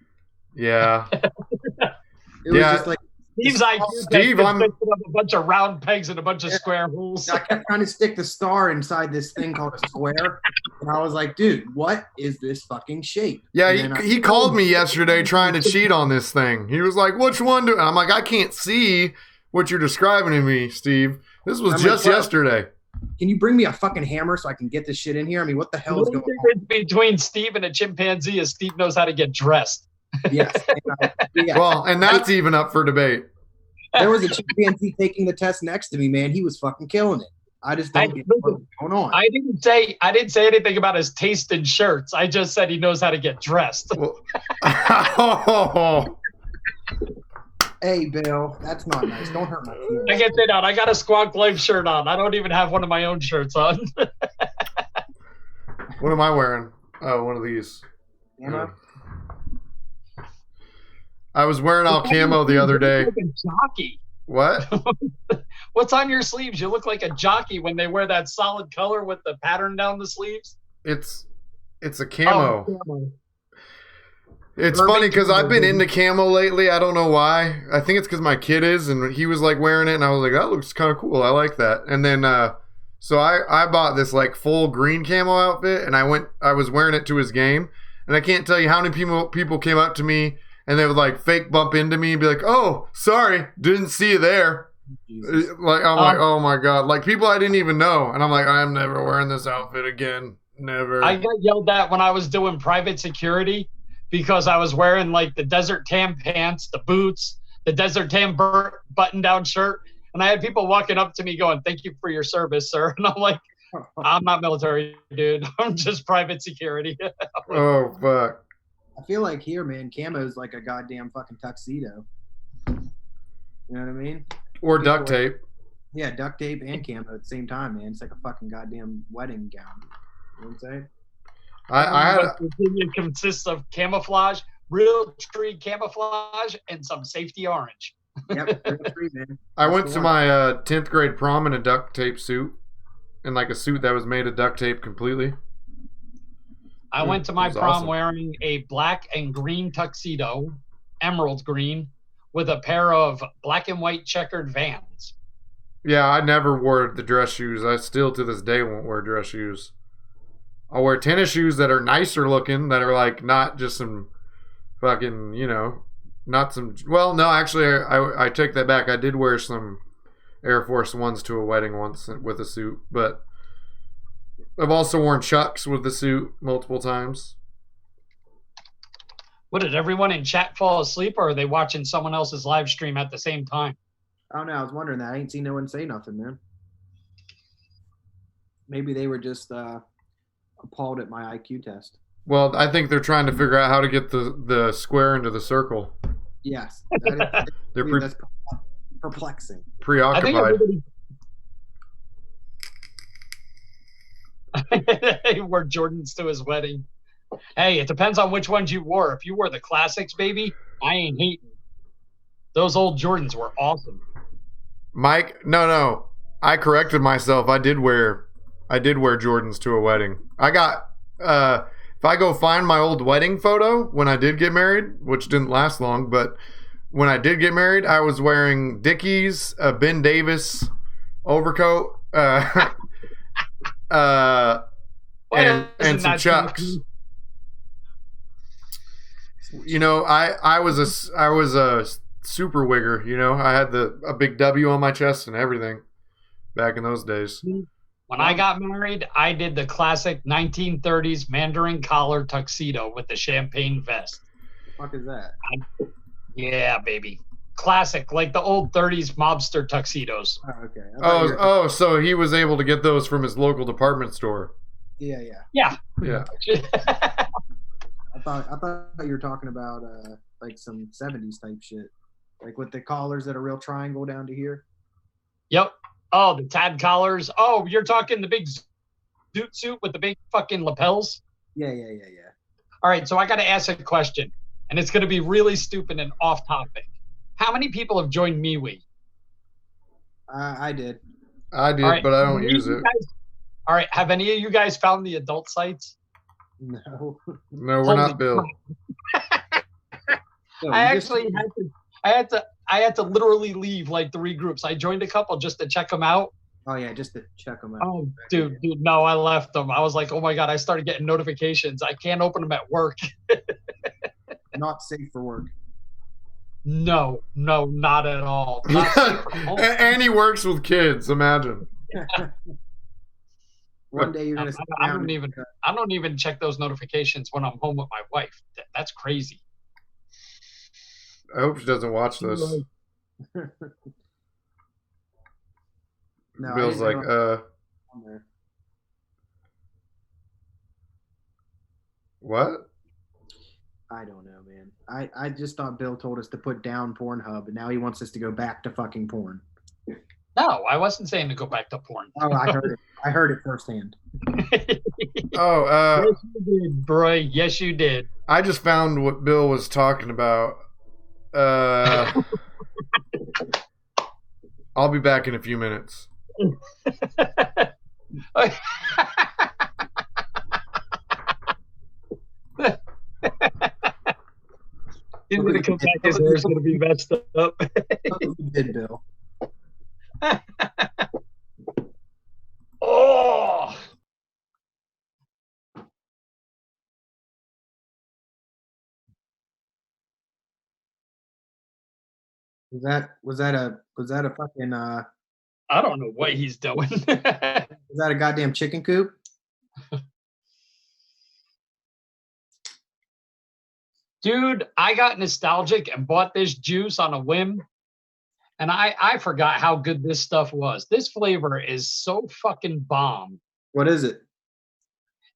Yeah. It was just like Steve's IQ Steve, I'm a bunch of round pegs and a bunch of square holes. I kept trying to stick the star inside this thing called a square, and I was like, dude, what is this fucking shape? Yeah, he called me yesterday trying to cheat on this thing. He was like, which one do? And I'm like, I can't see what you're describing to me, Steve. This was just yesterday. Can you bring me a fucking hammer so I can get this shit in here? I mean, what the hell is going on? The difference between Steve and a chimpanzee is Steve knows how to get dressed. Yes. Yeah. Well, and that's even up for debate. There was a chimpanzee taking the test next to me, man. He was fucking killing it. I just don't get what's going on. I didn't say anything about his taste in shirts. I just said he knows how to get dressed. Well, Hey, Bill, that's not nice. Don't hurt my feelings. I get it out. I got a Squawk Life shirt on. I don't even have one of my own shirts on. what am I wearing? Oh, one of these. Emma? I was wearing all camo the other day. Like a jockey. What? What's on your sleeves? You look like a jockey when they wear that solid color with the pattern down the sleeves. It's a camo. Oh, camo. It's funny because I've been into camo lately. I don't know why. I think it's because my kid is, and he was like wearing it, and I was like, that looks kind of cool. I like that. And then, so I bought this like full green camo outfit, and I was wearing it to his game, and I can't tell you how many people came up to me, and they would like fake bump into me and be like, oh, sorry, didn't see you there. Jesus. Like, I'm like, oh my God. Like people I didn't even know. And I'm like, I'm never wearing this outfit again. Never. I got yelled at when I was doing private security because I was wearing like the Desert Tan pants, the boots, the Desert Tan button down shirt. And I had people walking up to me going, thank you for your service, sir. And I'm like, I'm not military, dude. I'm just private security. Oh, fuck. I feel like here, man, camo's like a goddamn fucking tuxedo. You know what I mean? Or duct tape. Yeah, duct tape and camo at the same time, man. It's like a fucking goddamn wedding gown. You know what I'm saying? Virginia consists of camouflage, real tree camouflage, and some safety orange. Yep, real tree, man. I went to my 10th grade prom in a duct tape suit, in like a suit that was made of duct tape completely. I went to my prom awesome. wearing a black and green tuxedo, emerald green, with a pair of black and white checkered Vans. Yeah, I never wore the dress shoes. I still to this day won't wear dress shoes. I'll wear tennis shoes that are nicer looking, that are like not just some fucking, you know, not some. Well, no, actually, I take that back. I did wear some Air Force Ones to a wedding once with a suit, but I've also worn Chucks with the suit multiple times. What, did everyone in chat fall asleep, or are they watching someone else's live stream at the same time? I don't know. I was wondering that. I ain't seen no one say nothing, man. Maybe they were just appalled at my IQ test. Well, I think they're trying to figure out how to get the square into the circle. Yes. That's perplexing. Preoccupied. He wore Jordans to his wedding. Hey, it depends on which ones you wore. If you wore the classics, baby, I ain't hating. Those old Jordans were awesome. Mike, no. I corrected myself. I did wear Jordans to a wedding. I got if I go find my old wedding photo when I did get married, which didn't last long, but when I did get married, I was wearing Dickies, a Ben Davis overcoat, and some Chucks. You know, I was a super wigger. You know, I had a big W on my chest and everything back in those days. When I got married, I did the classic 1930s Mandarin collar tuxedo with the champagne vest. What the fuck is that? Yeah, baby. Classic, like the old 30s mobster tuxedos. Oh, okay. So he was able to get those from his local department store. Yeah. Yeah. I thought you were talking about like some 70s type shit, like with the collars that are real triangle down to here. Yep. Oh, the tad collars. Oh, you're talking the big zoot suit with the big fucking lapels? Yeah. All right, so I got to ask a question, and it's going to be really stupid and off topic. How many people have joined MeWe? I did. Right, but I don't use it. All right, have any of you guys found the adult sites? No. No, we're not Bill. No, I had to literally leave like 3 groups. I joined a couple just to check them out. Oh yeah, just to check them out. Oh, dude, no, I left them. I was like, oh my God, I started getting notifications. I can't open them at work. Not safe for work. No, not at all. Not safe for home. And he works with kids. Imagine. One day you're gonna. I don't even check those notifications when I'm home with my wife. That's crazy. I hope she doesn't watch this. No, Bill's like, on there. What? I don't know, man. I just thought Bill told us to put down Pornhub, and now he wants us to go back to fucking porn. No, I wasn't saying to go back to porn. Oh, I heard it. I heard it firsthand. Oh, yes, you did, bro. Yes, you did. I just found what Bill was talking about. I'll be back in a few minutes. He's going to come back. His hair's going to be messed up. You did, Bill. Oh. Was that a fucking I don't know what he's doing. was that a goddamn chicken coop? Dude, I got nostalgic and bought this juice on a whim. And I forgot how good this stuff was. This flavor is so fucking bomb. What is it?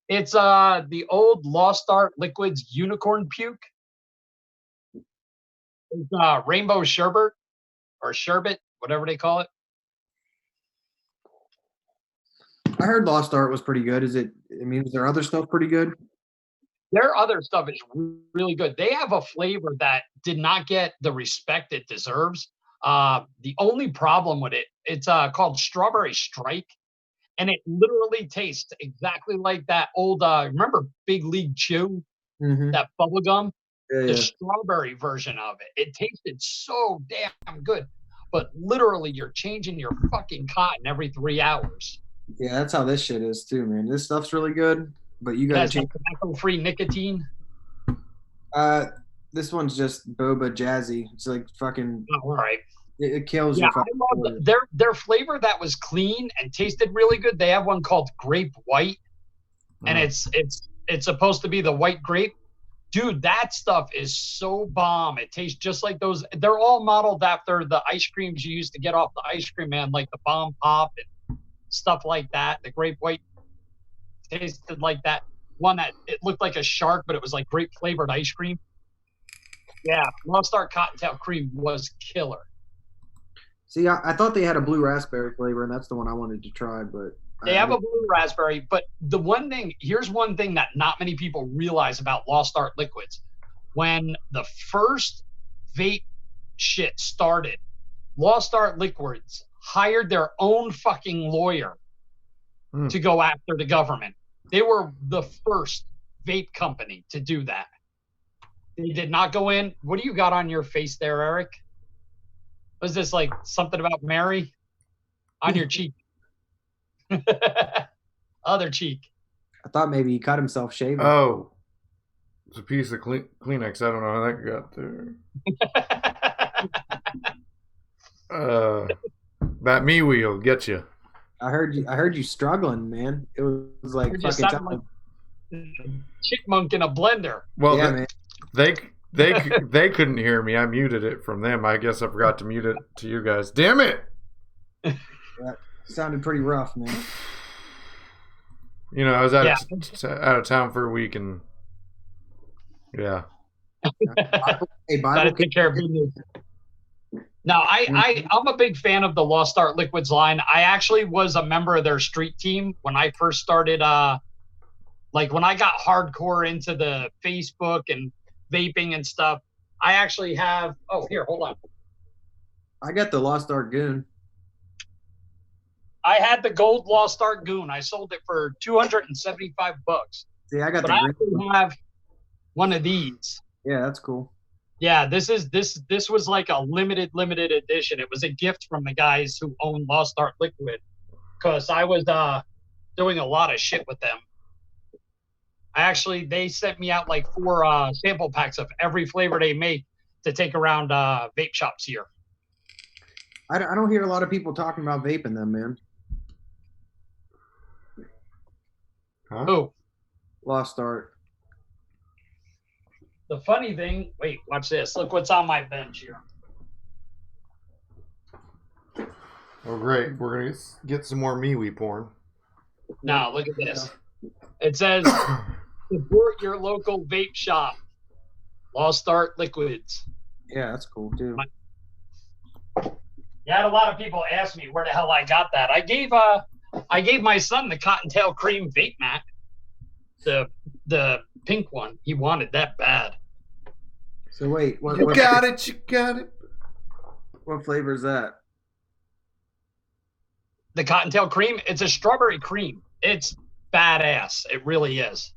It's the old Lost Art Liquids Unicorn Puke. It's rainbow sherbet or sherbet, whatever they call it. I heard Lost Art was pretty good. Is there other stuff pretty good? Their other stuff is really good. They have a flavor that did not get the respect it deserves. The only problem with it, it's called Strawberry Strike, and it literally tastes exactly like that old, remember Big League Chew, that bubble gum? Yeah, the strawberry version of it. It tasted so damn good, but literally you're changing your fucking cotton every 3 hours. Yeah, that's how this shit is too, man. This stuff's really good, but you gotta change. Tobacco-free nicotine. This one's just boba jazzy. It's like fucking. Oh, all right. It kills yeah, your fucking. I love their flavor that was clean and tasted really good. They have one called Grape White, and it's supposed to be the white grape. Dude, that stuff is so bomb. It tastes just like those. They're all modeled after the ice creams you used to get off the ice cream man, like the Bomb Pop and stuff like that. The Grape White tasted like that one that it looked like a shark, but it was like grape flavored ice cream. Yeah, Lost Art Cottontail Cream was killer. See, I thought they had a blue raspberry flavor, and that's the one I wanted to try, but they have a blue raspberry. But here's one thing that not many people realize about Lost Art Liquids. When the first vape shit started, Lost Art Liquids hired their own fucking lawyer to go after the government. They were the first vape company to do that. They did not go in. What do you got on your face there, Eric? Was this like something about Mary? On your cheek. Other cheek. I thought maybe he cut himself shaving. Oh. It's a piece of Kleenex. I don't know how that got there. That me wheel get you. I heard you struggling, man. It was like fucking like chipmunk in a blender. Well, yeah, man. They couldn't hear me. I muted it from them. I guess I forgot to mute it to you guys. Damn it! That sounded pretty rough, man. You know, I was out of town for a week, and yeah. Hey, Gotta take care of business. Now, I'm a big fan of the Lost Art Liquids line. I actually was a member of their street team when I first started. Like when I got hardcore into the Facebook and vaping and stuff, I actually have. Oh, here, hold on. I got the Lost Art Goon. I had the gold Lost Art Goon. I sold it for $275. See, I got but I actually have one of these. Yeah, that's cool. Yeah, this was like a limited edition. It was a gift from the guys who own Lost Art Liquid, because I was doing a lot of shit with them. They sent me out like 4 sample packs of every flavor they make to take around vape shops here. I don't hear a lot of people talking about vaping them, man. Huh? Who? Lost Art. The funny thing, wait, watch this. Look what's on my bench here. Oh, great. We're going to get some more MeWe porn. Now, look at this. It says, support your local vape shop. Lost Art Liquids. Yeah, that's cool too. Yeah, I had a lot of people ask me where the hell I got that. I gave my son the Cottontail Cream vape mat, the pink one. He wanted that bad. So wait, You got it. What flavor is that? The Cottontail Cream, it's a strawberry cream. It's badass. It really is.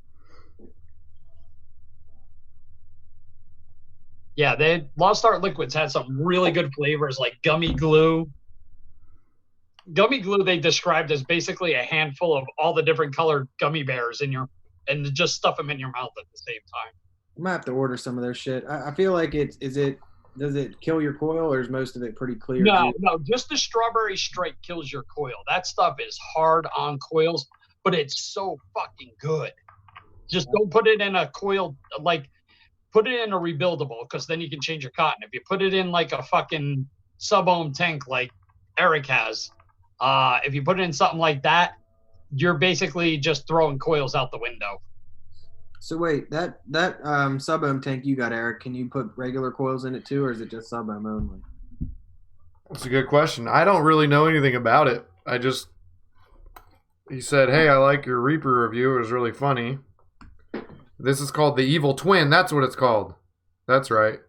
Yeah, Lost Art Liquids had some really good flavors like gummy glue. Gummy glue they described as basically a handful of all the different colored gummy bears and just stuff them in your mouth at the same time. I might have to order some of their shit. I feel like does it kill your coil or is most of it pretty clear? No, just the strawberry straight kills your coil. That stuff is hard on coils, but it's so fucking good. Just don't put it in a coil, like put it in a rebuildable, because then you can change your cotton. If you put it in like a fucking sub-ohm tank like Eric has, if you put it in something like that, you're basically just throwing coils out the window. So wait, that sub-ohm tank you got, Eric, can you put regular coils in it too, or is it just sub-ohm only? That's a good question. I don't really know anything about it. He said, hey, I like your Reaper review. It was really funny. This is called the Evil Twin. That's what it's called. That's right.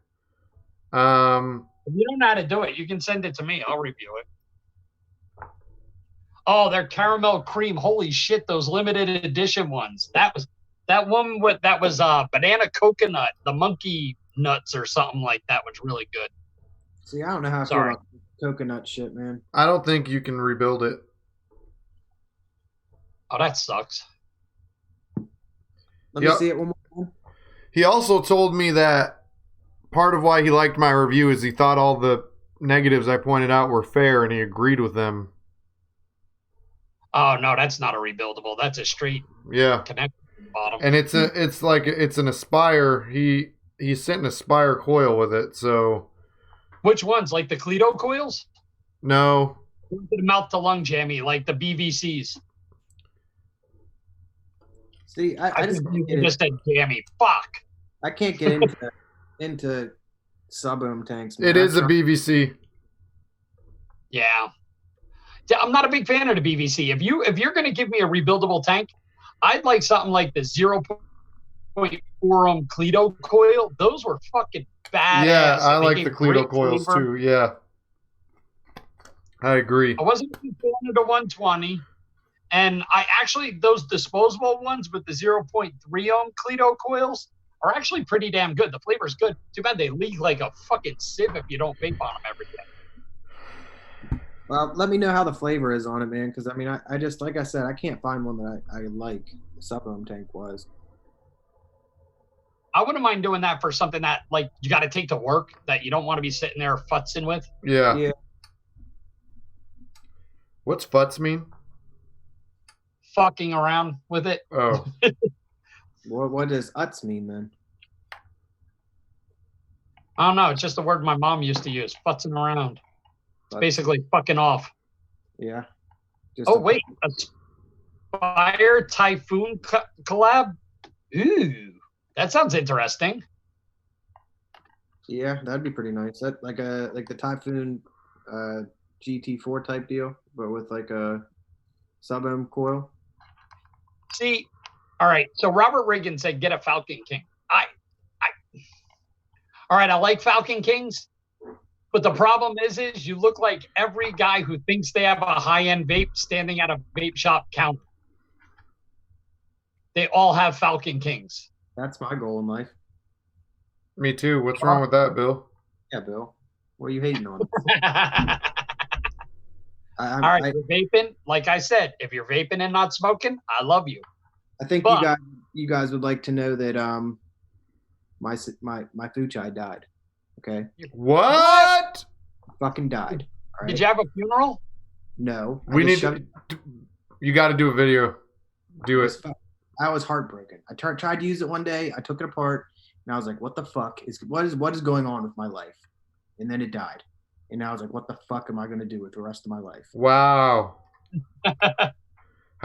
If you don't know how to do it, you can send it to me. I'll review it. Oh, they're caramel cream. Holy shit, those limited edition ones. That was banana coconut, the monkey nuts or something like that was really good. See, I don't know how I feel about coconut shit, man. I don't think you can rebuild it. Oh, that sucks. Let me see it one more time. He also told me that part of why he liked my review is he thought all the negatives I pointed out were fair and he agreed with them. Oh, no, that's not a rebuildable. That's a straight connection to the bottom. And it's an Aspire. He sent an Aspire coil with it, so. Which ones? Like the Cleto coils? No. The mouth to lung jammy, like the BVCs. See, I just said jammy. Fuck. I can't get into sub-ohm tanks, man. It is a BVC. Yeah. I'm not a big fan of the BVC. If you're going to give me a rebuildable tank, I'd like something like the 0.4 ohm Cleto coil. Those were fucking badass. Yeah, I like the Cleto coils too. Yeah, I agree. I wasn't a fan of the 120, and I actually those disposable ones with the 0.3 ohm Cleto coils are actually pretty damn good. The flavor's good. Too bad they leak like a fucking sieve if you don't vape on them every day. Well, let me know how the flavor is on it, man. Because I mean, I just like I said, I can't find one that I like. The sub-ohm tank was. I wouldn't mind doing that for something that like you got to take to work that you don't want to be sitting there futzing with. Yeah. What's futz mean? Fucking around with it. Oh. What does utz mean then? I don't know. It's just a word my mom used to use. Futzing around. It's basically fucking off. Yeah. Wait. Aspire Typhoon collab? Ooh. That sounds interesting. Yeah, that'd be pretty nice. That like the Typhoon GT4 type deal, but with like a sub-ohm coil. See, all right. So Robert Reagan said, "Get a Falcon King." All right. I like Falcon Kings, but the problem is you look like every guy who thinks they have a high-end vape standing at a vape shop counter. They all have Falcon Kings. That's my goal in life. Me too. What's wrong with that, Bill? Yeah, Bill. What are you hating on? All right, you're vaping. Like I said, if you're vaping and not smoking, I love you. I think you guys would like to know that my Fuchai died. Okay. What? Fucking died. Right? Did you have a funeral? No. You got to do a video. Do it. I was heartbroken. I tried to use it one day. I took it apart, and I was like, "What the fuck what is going on with my life?" And then it died, and I was like, "What the fuck am I going to do with the rest of my life?" Wow.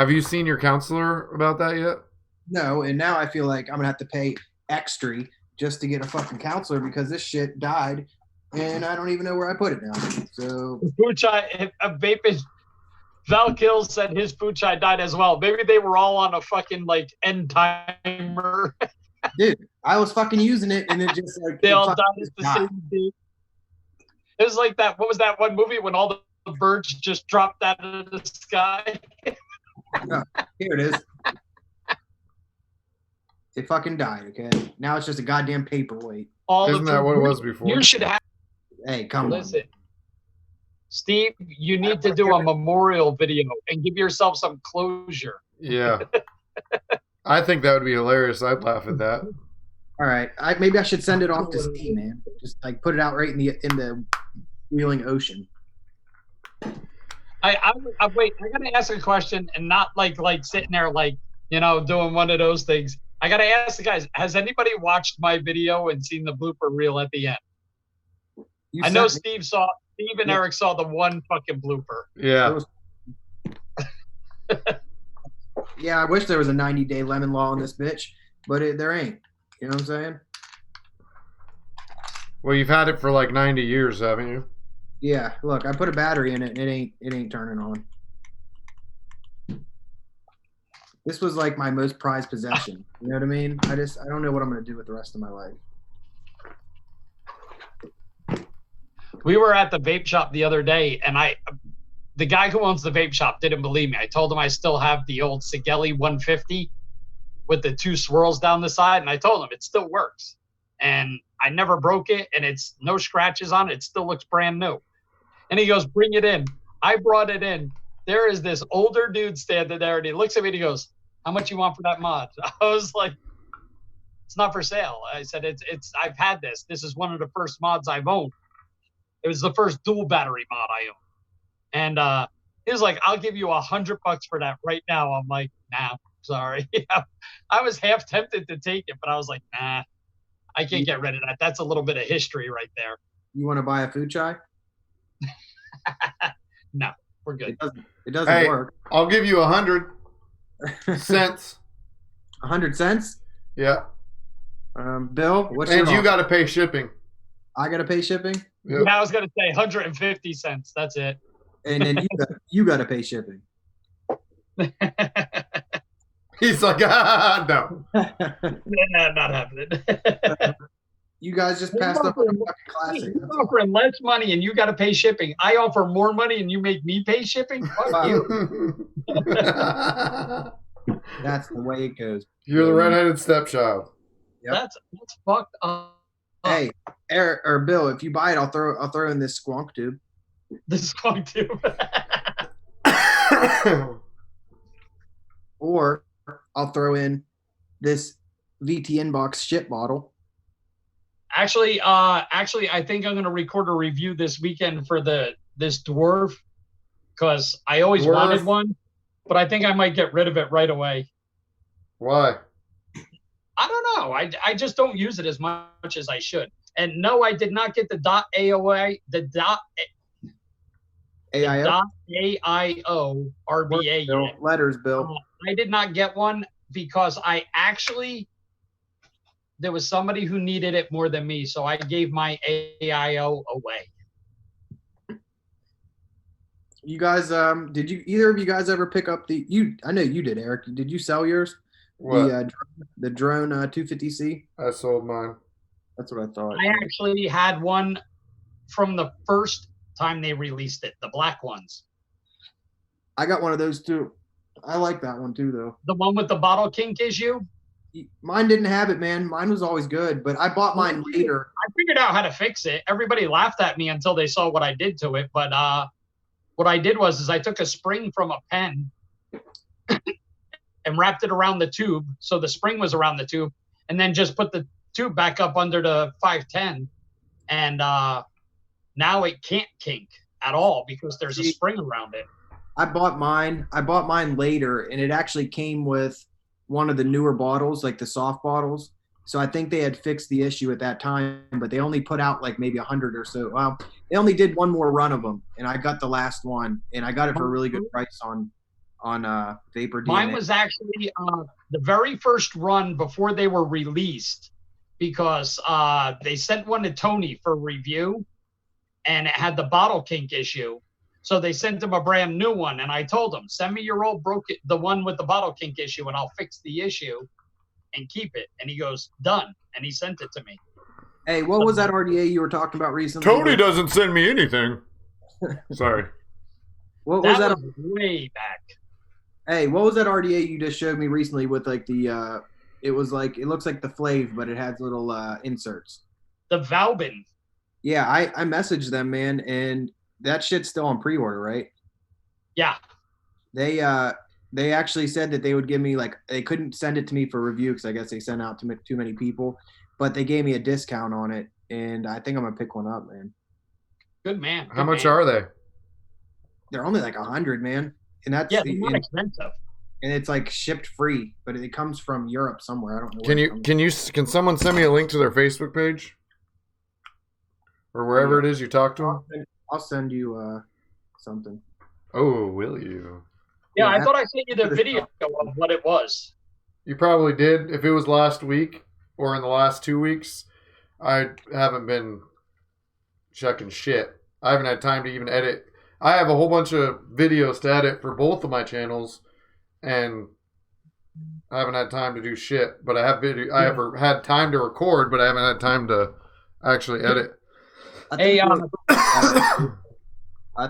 Have you seen your counselor about that yet? No, and now I feel like I'm gonna have to pay extra just to get a fucking counselor because this shit died, and I don't even know where I put it now. So Food chai, a vaping. Val Kills said his food chai died as well. Maybe they were all on a fucking like end timer. dude, I was fucking using it, and it just like They all died at the same day. It was like that. What was that one movie when all the birds just dropped out of the sky? Oh, here it is. It fucking died. Okay, now it's just a goddamn paperweight. Isn't that what it was before? You should have. Hey, come Listen, Steve, you need to do a memorial video and give yourself some closure. Yeah. I think that would be hilarious. I'd laugh at that. All right, maybe I should send it off to Steve, man. Just like put it out right in the Wheeling Ocean. I wait. I gotta ask a question, and not like sitting there like doing one of those things. I gotta ask the guys: has anybody watched my video and seen the blooper reel at the end? I know Steve and Eric saw the one fucking blooper. Yeah. Yeah, I wish there was a 90-day lemon law on this bitch, but there ain't. You know what I'm saying? Well, you've had it for like 90 years, haven't you? Yeah. Look, I put a battery in it, and it ain't turning on. This was like my most prized possession. You know what I mean? I don't know what I'm gonna do with the rest of my life. We were at the vape shop the other day, and the guy who owns the vape shop didn't believe me. I told him I still have the old Sigelli 150 with the 2 swirls down the side, and I told him it still works. And I never broke it, and it's no scratches on it. It still looks brand new. And he goes, bring it in. I brought it in. There is this older dude standing there, and he looks at me and he goes, how much you want for that mod? I was like, it's not for sale. I said, I've had this. This is one of the first mods I've owned. It was the first dual battery mod I owned. And he was like, I'll give you $100 for that right now. I'm like, nah, sorry. I was half tempted to take it, but I was like, nah, I can't get rid of that. That's a little bit of history right there. You want to buy a food chai? No, we're good. It doesn't work. I'll give you 100 cents. 100 cents? Yeah. Bill, what's and you got to pay shipping. I got to pay shipping? Yep. Yeah, I was going to say 150 cents. That's it. And then you got to pay shipping. He's like, no. Yeah, not happening. You guys just passed up on a fucking classic. You're offering less money and you got to pay shipping. I offer more money and you make me pay shipping? Fuck you. That's the way it goes. You're the redheaded stepchild. Yep. That's fucked up. Hey, Eric or Bill, if you buy it, I'll throw in this squonk tube. This squonk tube. Or I'll throw in this VT Inbox shit bottle. Actually, I think I'm gonna record a review this weekend for this dwarf because I always wanted one, but I think I might get rid of it right away. Why? I don't know. I just don't use it as much as I should. And no, I did not get the .AOA, the AIO? .AIO RBA Bill, letters, Bill. I did not get one because there was somebody who needed it more than me, so I gave my AIO away. You guys, did either of you guys ever pick up I know you did, Eric. Did you sell yours? What? The drone 250C? I sold mine. That's what I thought. I actually had one from the first time they released it, the black ones. I got one of those too. I like that one too, though. The one with the bottle kink issue? Mine didn't have it, man. Mine was always good, but I bought mine later. I figured out how to fix it. Everybody laughed at me until they saw what I did to it. But what I did was I took a spring from a pen and wrapped it around the tube. So the spring was around the tube, and then just put the tube back up under the 510. And now it can't kink at all because there's a spring around it. I bought mine later, and it actually came with one of the newer bottles, like the soft bottles. So I think they had fixed the issue at that time, but they only put out like maybe 100 or so. Well, they only did one more run of them, and I got the last one, and I got it for a really good price on on Vapor DNA? Mine was actually the very first run before they were released, because they sent one to Tony for review, and it had the bottle kink issue. So they sent him a brand new one, and I told him, send me your old the one with the bottle kink issue, and I'll fix the issue and keep it. And he goes, done. And he sent it to me. Hey, what was that RDA you were talking about recently? Tony doesn't send me anything. Sorry. What was that? Was way back. Hey, what was that RDA you just showed me recently with like the it was like, it looks like the Flav, but it has little inserts. The Valbin. Yeah, I messaged them, man, and that shit's still on pre-order, right? Yeah. They actually said that they would give me, like, they couldn't send it to me for review because I guess they sent out to too many people, but they gave me a discount on it, and I think I'm gonna pick one up, man. Good man. How much are they? They're only like 100, man, and that's they're not expensive. And it's like shipped free, but it comes from Europe somewhere. I don't know. Can someone send me a link to their Facebook page or wherever it is you talk to them? I'll send you something. Oh, will you? Yeah, I thought I sent you the video of what it was. You probably did. If it was last week or in the last 2 weeks, I haven't been checking shit. I haven't had time to even edit. I have a whole bunch of videos to edit for both of my channels, and I haven't had time to do shit. But I have I have had time to record, but I haven't had time to actually edit. Hey, I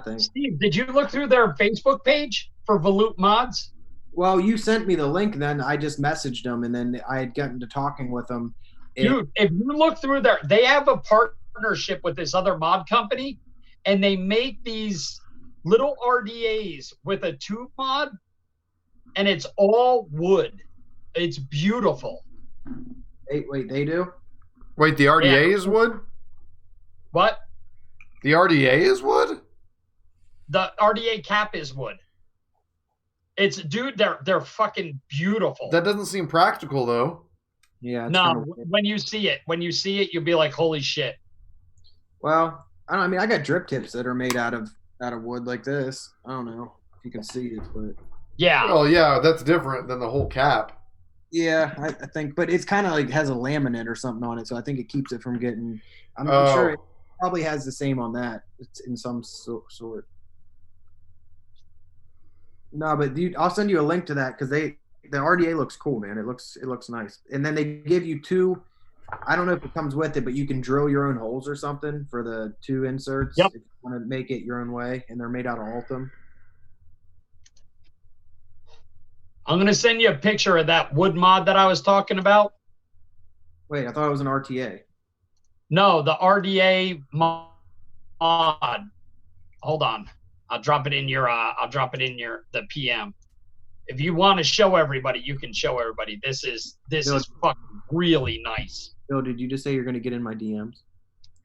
think. Steve, did you look through their Facebook page for Volute Mods? Well, you sent me the link, then I just messaged them, and then I had gotten to talking with them. Dude, if you look through they have a partnership with this other mod company, and they make these little RDAs with a tube mod, and it's all wood. It's beautiful. Wait, they do? Wait, the RDA is wood? What? The RDA is wood? The RDA cap is wood. It's, dude, they're fucking beautiful. That doesn't seem practical, though. Yeah. No, when you see it, you'll be like, holy shit. Well, I mean, I got drip tips that are made out of wood like this. I don't know if you can see it, but yeah. Well, yeah, that's different than the whole cap. Yeah, I think, but it's kind of like has a laminate or something on it, so I think it keeps it from getting. I'm sure it probably has the same on that. It's in some sort. No, but dude, I'll send you a link to that because the RDA looks cool, man. It looks nice, and then they give you two. I don't know if it comes with it, but you can drill your own holes or something for the two inserts. Yep. If you want to make it your own way, and they're made out of Altum. I'm going to send you a picture of that wood mod that I was talking about. Wait, I thought it was an RTA. No, the RDA mod. Hold on. I'll drop it in the PM. If you want to show everybody, you can show everybody. This is fucking really nice. Bill, did you just say you're going to get in my DMs?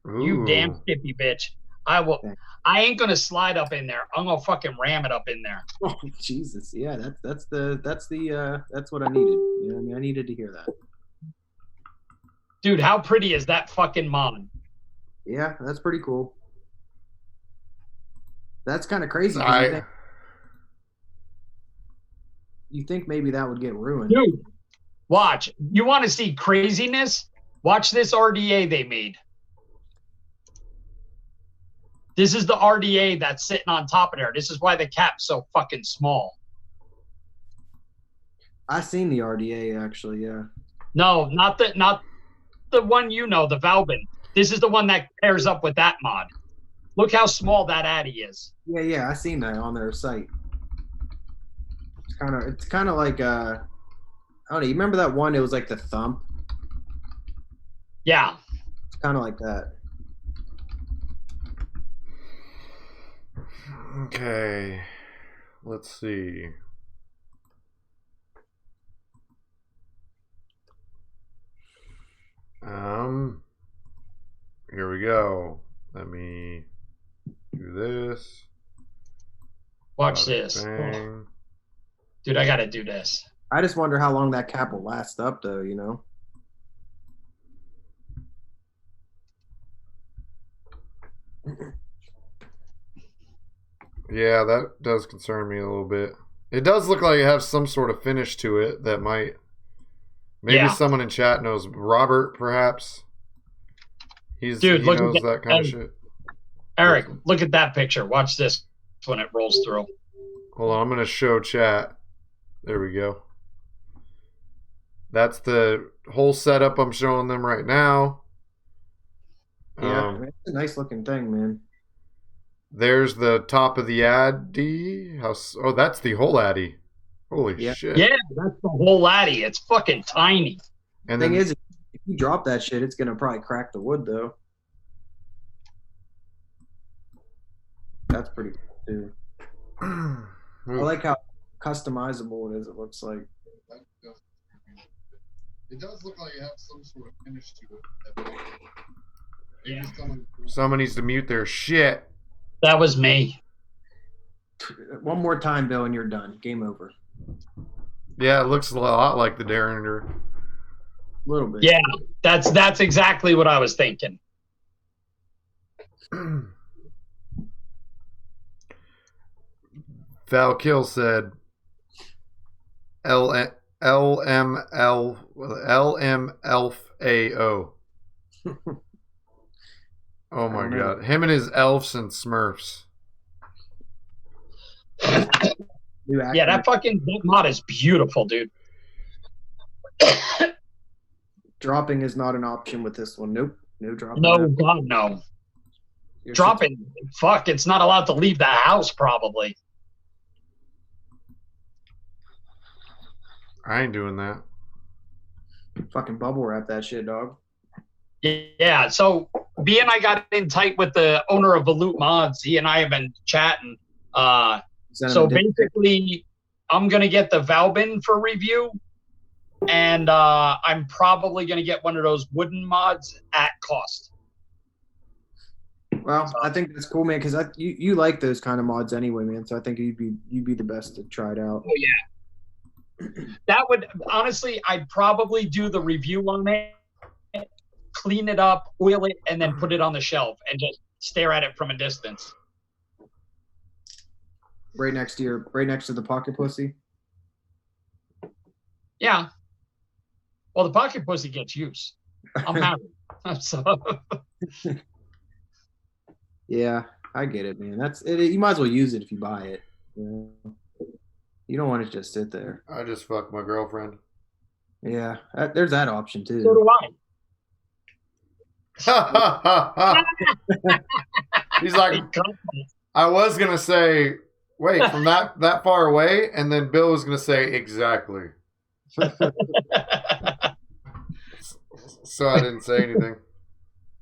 Ooh. You damn skippy bitch. I will. Thanks. I ain't gonna slide up in there. I'm gonna fucking ram it up in there. Oh Jesus! Yeah, that's what I needed. You know what I mean? I needed to hear that. Dude, how pretty is that fucking mod? Yeah, that's pretty cool. That's kind of crazy. You think maybe that would get ruined? Dude, watch. You want to see craziness? Watch this RDA they made. This is the RDA that's sitting on top of there. This is why the cap's so fucking small. I seen the RDA actually, yeah. No, not the one you know, the Valbin. This is the one that pairs up with that mod. Look how small that Addy is. Yeah, I seen that on their site. It's kind of like I don't know. You remember that one? It was like the thump. Yeah. It's kind of like that. Okay, let's see. Here we go. Let me do this. Watch this. Bang. Oh. Dude, I gotta do this. I just wonder how long that cap will last up, though. You know. Yeah, that does concern me a little bit. It does look like it has some sort of finish to it that might. Maybe someone in chat knows. Robert, perhaps. He knows that kind of shit. Eric, look at that picture. Watch this when it rolls through. Hold on, I'm going to show chat. There we go. That's the whole setup I'm showing them right now. Yeah, it's a nice looking thing, man. There's the top of the Addy. Oh, that's the whole Addy. Holy shit. Yeah, that's the whole Addy. It's fucking tiny. And the thing is, if you drop that shit, it's going to probably crack the wood, though. That's pretty cool, too. I like how customizable it is, it looks like. It does look like it has some sort of finish to it. Someone needs to mute their shit. That was me. One more time, Bill, and you're done. Game over. Yeah, it looks a lot like the Derringer. A little bit. Yeah, that's exactly what I was thinking. Val Kill said LMLFAO. Oh my god. Him and his elves and Smurfs. Yeah, that mod is beautiful, dude. Dropping is not an option with this one. Nope. No dropping. No, God, no. Dropping, fuck, it's not allowed to leave the house, probably. I ain't doing that. Fucking bubble wrap that shit, dog. Yeah, so B and I got in tight with the owner of Volute Mods. He and I have been chatting. So basically, I'm going to get the Valbin for review, and I'm probably going to get one of those wooden mods at cost. Well, I think that's cool, man, because you like those kind of mods anyway, man. So I think you'd be the best to try it out. Oh, yeah. That would, honestly, I'd probably do the review on it, clean it up, oil it, and then put it on the shelf and just stare at it from a distance. Right next to the pocket pussy. Yeah. Well, the pocket pussy gets use. I'm happy. So. Yeah, I get it, man. That's it. You might as well use it if you buy it. You don't want to just sit there. I just fucked my girlfriend. Yeah, there's that option too. So do I. He's like, I was gonna say, wait, from that far away, and then Bill was gonna say exactly. So I didn't say anything.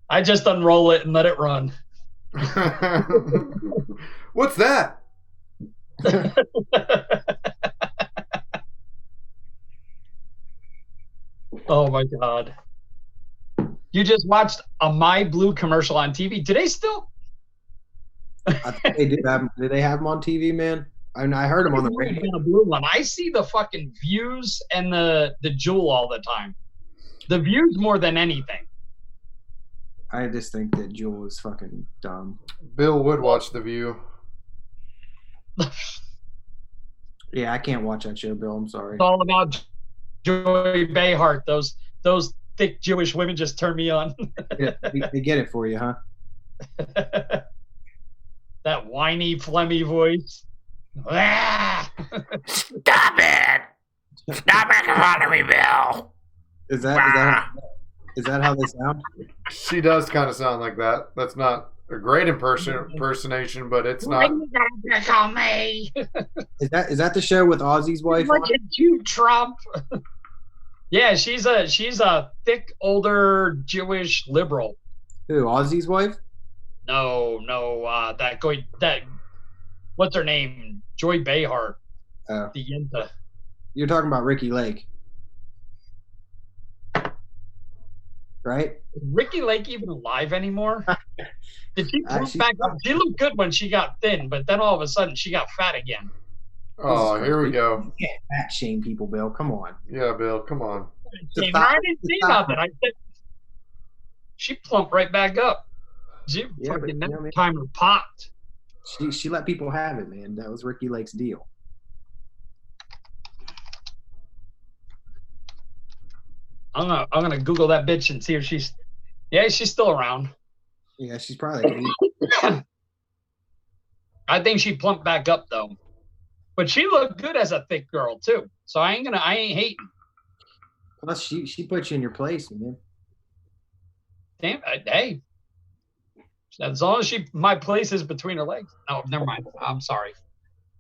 I just unroll it and let it run. What's that? Oh my god. You just watched a My Blue commercial on TV today still? I think they did they have them on TV, man? I heard them on the radio. A blue one. I see the fucking views and the Jewel all the time. The views more than anything. I just think that Jewel is fucking dumb. Bill would watch The View. Yeah, I can't watch that show, Bill. I'm sorry. It's all about Joy Behar. Those thick Jewish women just turn me on. Yeah, they get it for you, huh? That whiny, phlegmy voice. Stop it! Stop making fun of me, Bill. Is that how they sound? She does kind of sound like that. That's not a great impersonation, but it's not. Pick on me. Is that the show with Ozzy's wife? Look at you, Trump. Yeah, she's a thick, older Jewish liberal. Who? Ozzy's wife? No, that what's her name? Joy Behar. Oh. The Yinta. You're talking about Ricky Lake, right? Is Ricky Lake even alive anymore? Did she plump back up? She looked good when she got thin, but then all of a sudden she got fat again. Oh, here we go. You can't fat shame people, Bill. Come on. Yeah, Bill, come on. I didn't see nothing. I said she plumped right back up. She fucking timer popped. She let people have it, man. That was Ricky Lake's deal. I'm gonna Google that bitch and see if she's still around. Yeah, she's probably like I think she plumped back up though. But she looked good as a thick girl too. So I ain't hating. Plus, she put you in your place, man. Damn, hey. As long as my place is between her legs. Oh, never mind. I'm sorry.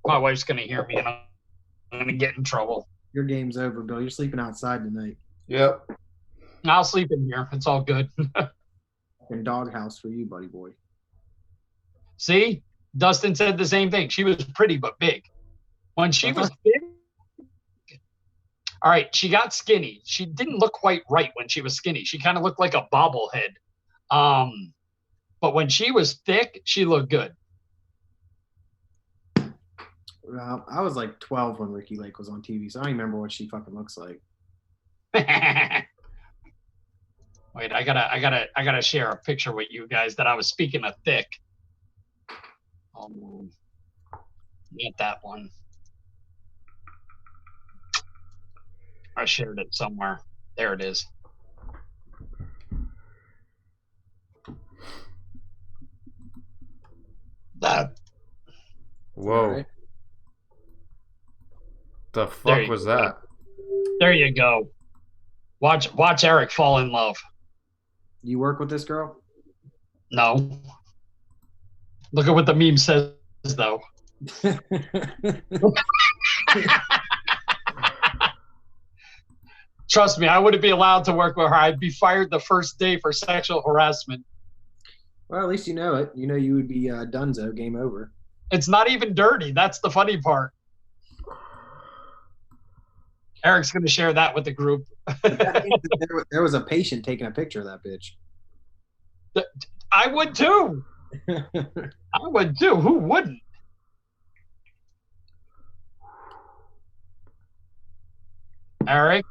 My wife's gonna hear me and I'm gonna get in trouble. Your game's over, Bill. You're sleeping outside tonight. Yep. I'll sleep in here. It's all good. And doghouse for you, buddy boy. See? Dustin said the same thing. She was pretty but big. When she was big, all right, she got skinny. She didn't look quite right when she was skinny. She kind of looked like a bobblehead. But when she was thick, she looked good. Well, I was like 12 when Ricky Lake was on TV, so I don't remember what she fucking looks like. Wait, I gotta share a picture with you guys that I was speaking of thick. Get that one. I shared it somewhere. There it is. That. Whoa. Right. The fuck was that? There you go. Watch Eric fall in love. You work with this girl? No. Look at what the meme says, though. Trust me, I wouldn't be allowed to work with her. I'd be fired the first day for sexual harassment. Well, at least you know it. You know you would be donezo, game over. It's not even dirty. That's the funny part. Eric's going to share that with the group. There was a patient taking a picture of that bitch. I would too. I would too. Who wouldn't? Eric,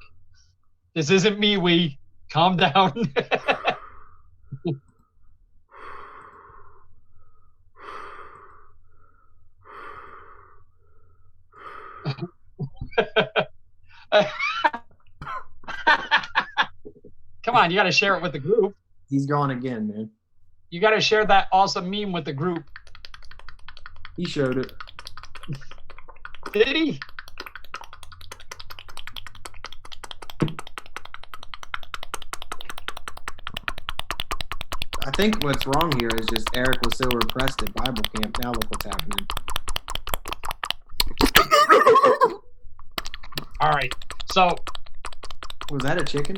this isn't me. Calm down. Come on, you got to share it with the group. He's gone again, man. You got to share that awesome meme with the group. He showed it. Did he? I think what's wrong here is just Eric was so repressed at Bible camp. Now look what's happening. All right. So was that a chicken?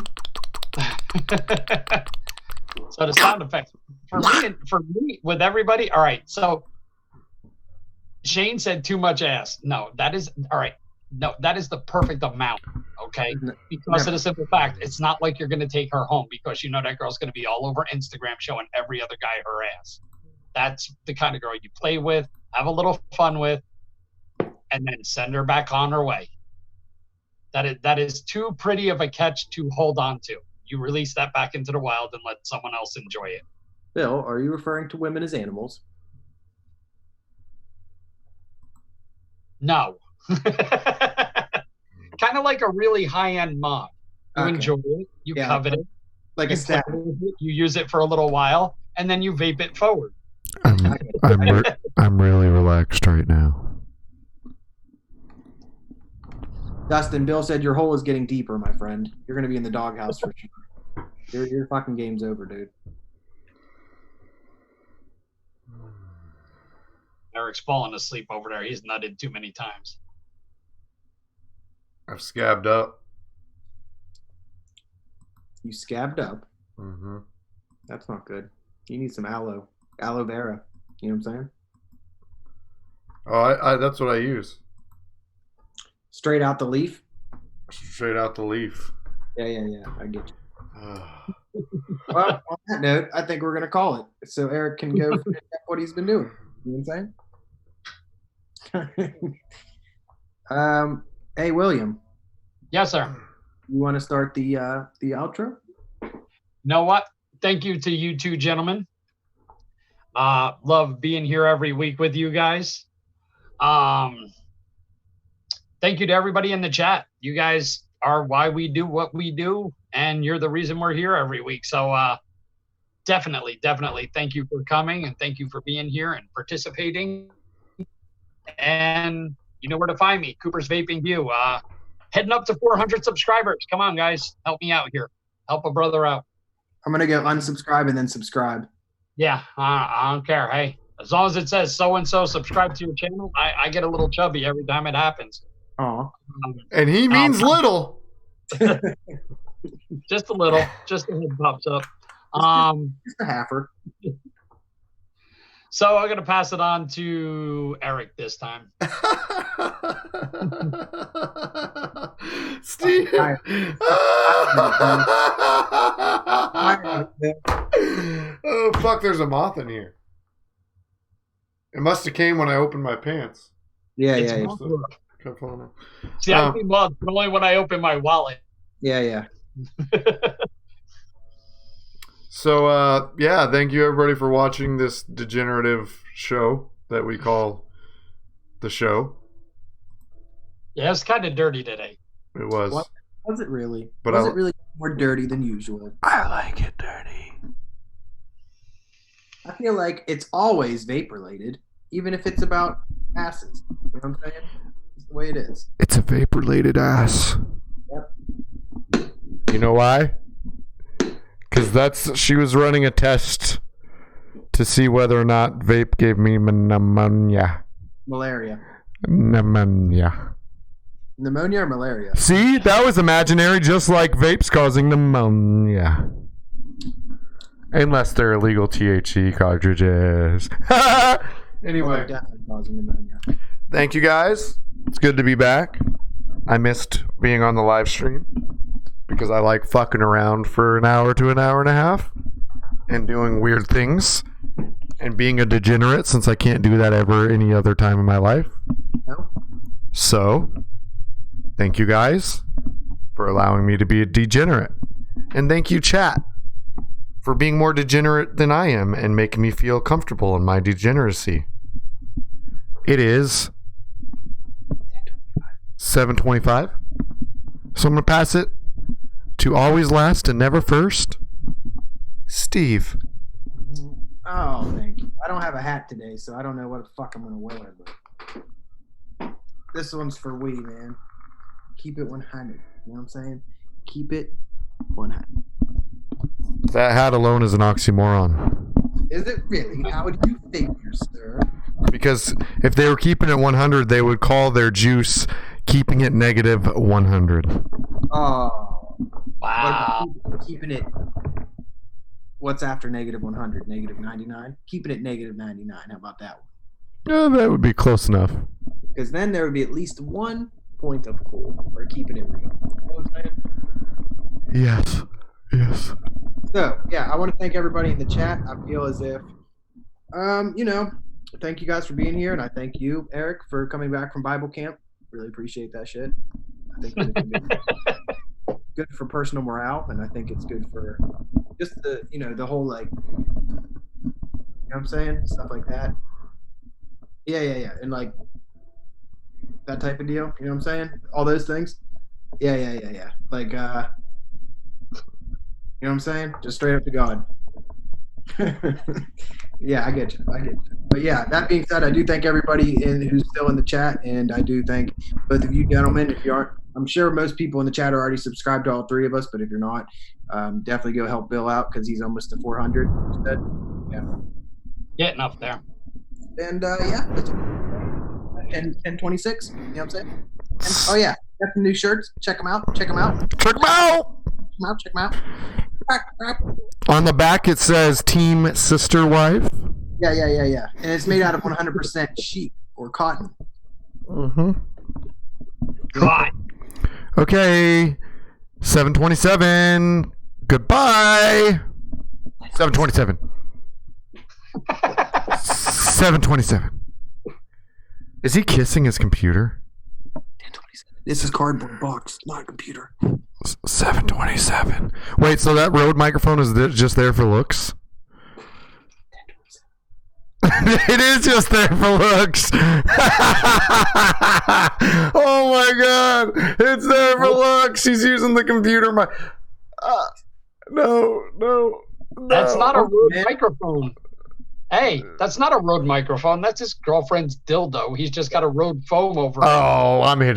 So the sound effects for me with everybody. All right. So Shane said too much ass. No, that is all right. No, that is the perfect amount. Okay. Because of the simple fact, it's not like you're going to take her home because you know that girl's going to be all over Instagram showing every other guy her ass. That's the kind of girl you play with, have a little fun with, and then send her back on her way. That is too pretty of a catch to hold on to. You release that back into the wild and let someone else enjoy it. Bill, are you referring to women as animals? No. Kind of like a really high-end mod. You enjoy it, you covet it, like you a stat. You use it for a little while, and then you vape it forward. I'm really relaxed right now. Dustin, Bill said your hole is getting deeper, my friend. You're going to be in the doghouse for sure. Your fucking game's over, dude. Eric's falling asleep over there. He's nutted too many times. I've scabbed up. You scabbed up? Mm-hmm. That's not good. You need some aloe vera. You know what I'm saying? Oh, that's what I use. Straight out the leaf? Straight out the leaf. Yeah. I get you. Well, on that note, I think we're going to call it. So Eric can go finish up what he's been doing. You know what I'm saying? Hey, William. Yes, sir. You want to start the outro? You know what? Thank you to you two gentlemen. Love being here every week with you guys. Thank you to everybody in the chat. You guys are why we do what we do, and you're the reason we're here every week. So definitely thank you for coming, and thank you for being here and participating. And you know where to find me, Cooper's Vaping View. Heading up to 400 subscribers. Come on, guys. Help me out here. Help a brother out. I'm going to go unsubscribe and then subscribe. Yeah, I don't care. Hey, as long as it says so-and-so subscribe to your channel, I get a little chubby every time it happens. Oh. And he means little. Just a little. Just a head pops up. Just a halfer. So I'm going to pass it on to Eric this time. Steve. Oh, fuck, there's a moth in here. It must have came when I opened my pants. Yeah. Kept falling out. See, I see moths, but only when I open my wallet. Yeah. So, yeah, thank you everybody for watching this degenerative show that we call the show. Yeah, it's kind of dirty today. It was. What? Was it really? But was it really more dirty than usual? I like it dirty. I feel like it's always vape related, even if it's about asses. You know what I'm saying? It's the way it is. It's a vape related ass. Yep. You know why? Because she was running a test to see whether or not vape gave me pneumonia. Malaria. Pneumonia. Pneumonia or malaria? See, that was imaginary, just like vapes causing pneumonia. Unless they're illegal THC cartridges. Anyway. Definitely causing pneumonia. Thank you guys. It's good to be back. I missed being on the live stream because I like fucking around for an hour to an hour and a half and doing weird things and being a degenerate, since I can't do that ever any other time in my life. No. So, thank you guys for allowing me to be a degenerate. And thank you, chat, for being more degenerate than I am and making me feel comfortable in my degeneracy. It is 7:25. So I'm going to pass it to always last and never first, Steve. Oh, thank you. I don't have a hat today, so I don't know what the fuck I'm going to wear. But this one's for we, man. Keep it 100. You know what I'm saying? Keep it 100. That hat alone is an oxymoron. Is it really? How would you figure, sir? Because if they were keeping it 100, they would call their juice keeping it negative 100. Oh. Wow. Keeping it. What's after negative 100? Negative 99? Keeping it negative 99. How about that one? Yeah, that would be close enough. Because then there would be at least 1 point of cool for keeping it real. You know what I'm saying? Yes. So, yeah, I want to thank everybody in the chat. I feel as if, thank you guys for being here. And I thank you, Eric, for coming back from Bible camp. Really appreciate that shit. I think it's good for personal morale. And I think it's good for just the whole, like, you know what I'm saying? Stuff like that. Yeah. And, like, that type of deal. You know what I'm saying? All those things. Yeah. Like, you know what I'm saying? Just straight up to God. Yeah, I get you. But yeah, that being said, I do thank everybody who's still in the chat, and I do thank both of you gentlemen. If you aren't, I'm sure most people in the chat are already subscribed to all three of us, but if you're not, definitely go help Bill out because he's almost to 400. Yeah. Getting up there. And yeah, 1026. You know what I'm saying? Oh yeah, got some new shirts. Check them out. On the back it says Team Sister Wife. Yeah. And it's made out of 100% sheep or cotton. Mm-hmm. God. Okay. 7:27. Goodbye. 7:27. 7:27. Is he kissing his computer? 1027. This is cardboard box, not a computer. 7:27. Wait, so that Rode microphone is just there for looks? It is just there for looks. Oh my god, it's there for looks. He's using the computer. No. That's not a Rode microphone. Hey, that's not a Rode microphone. That's his girlfriend's dildo. He's just got a Rode foam over it. Oh, I'm hitting.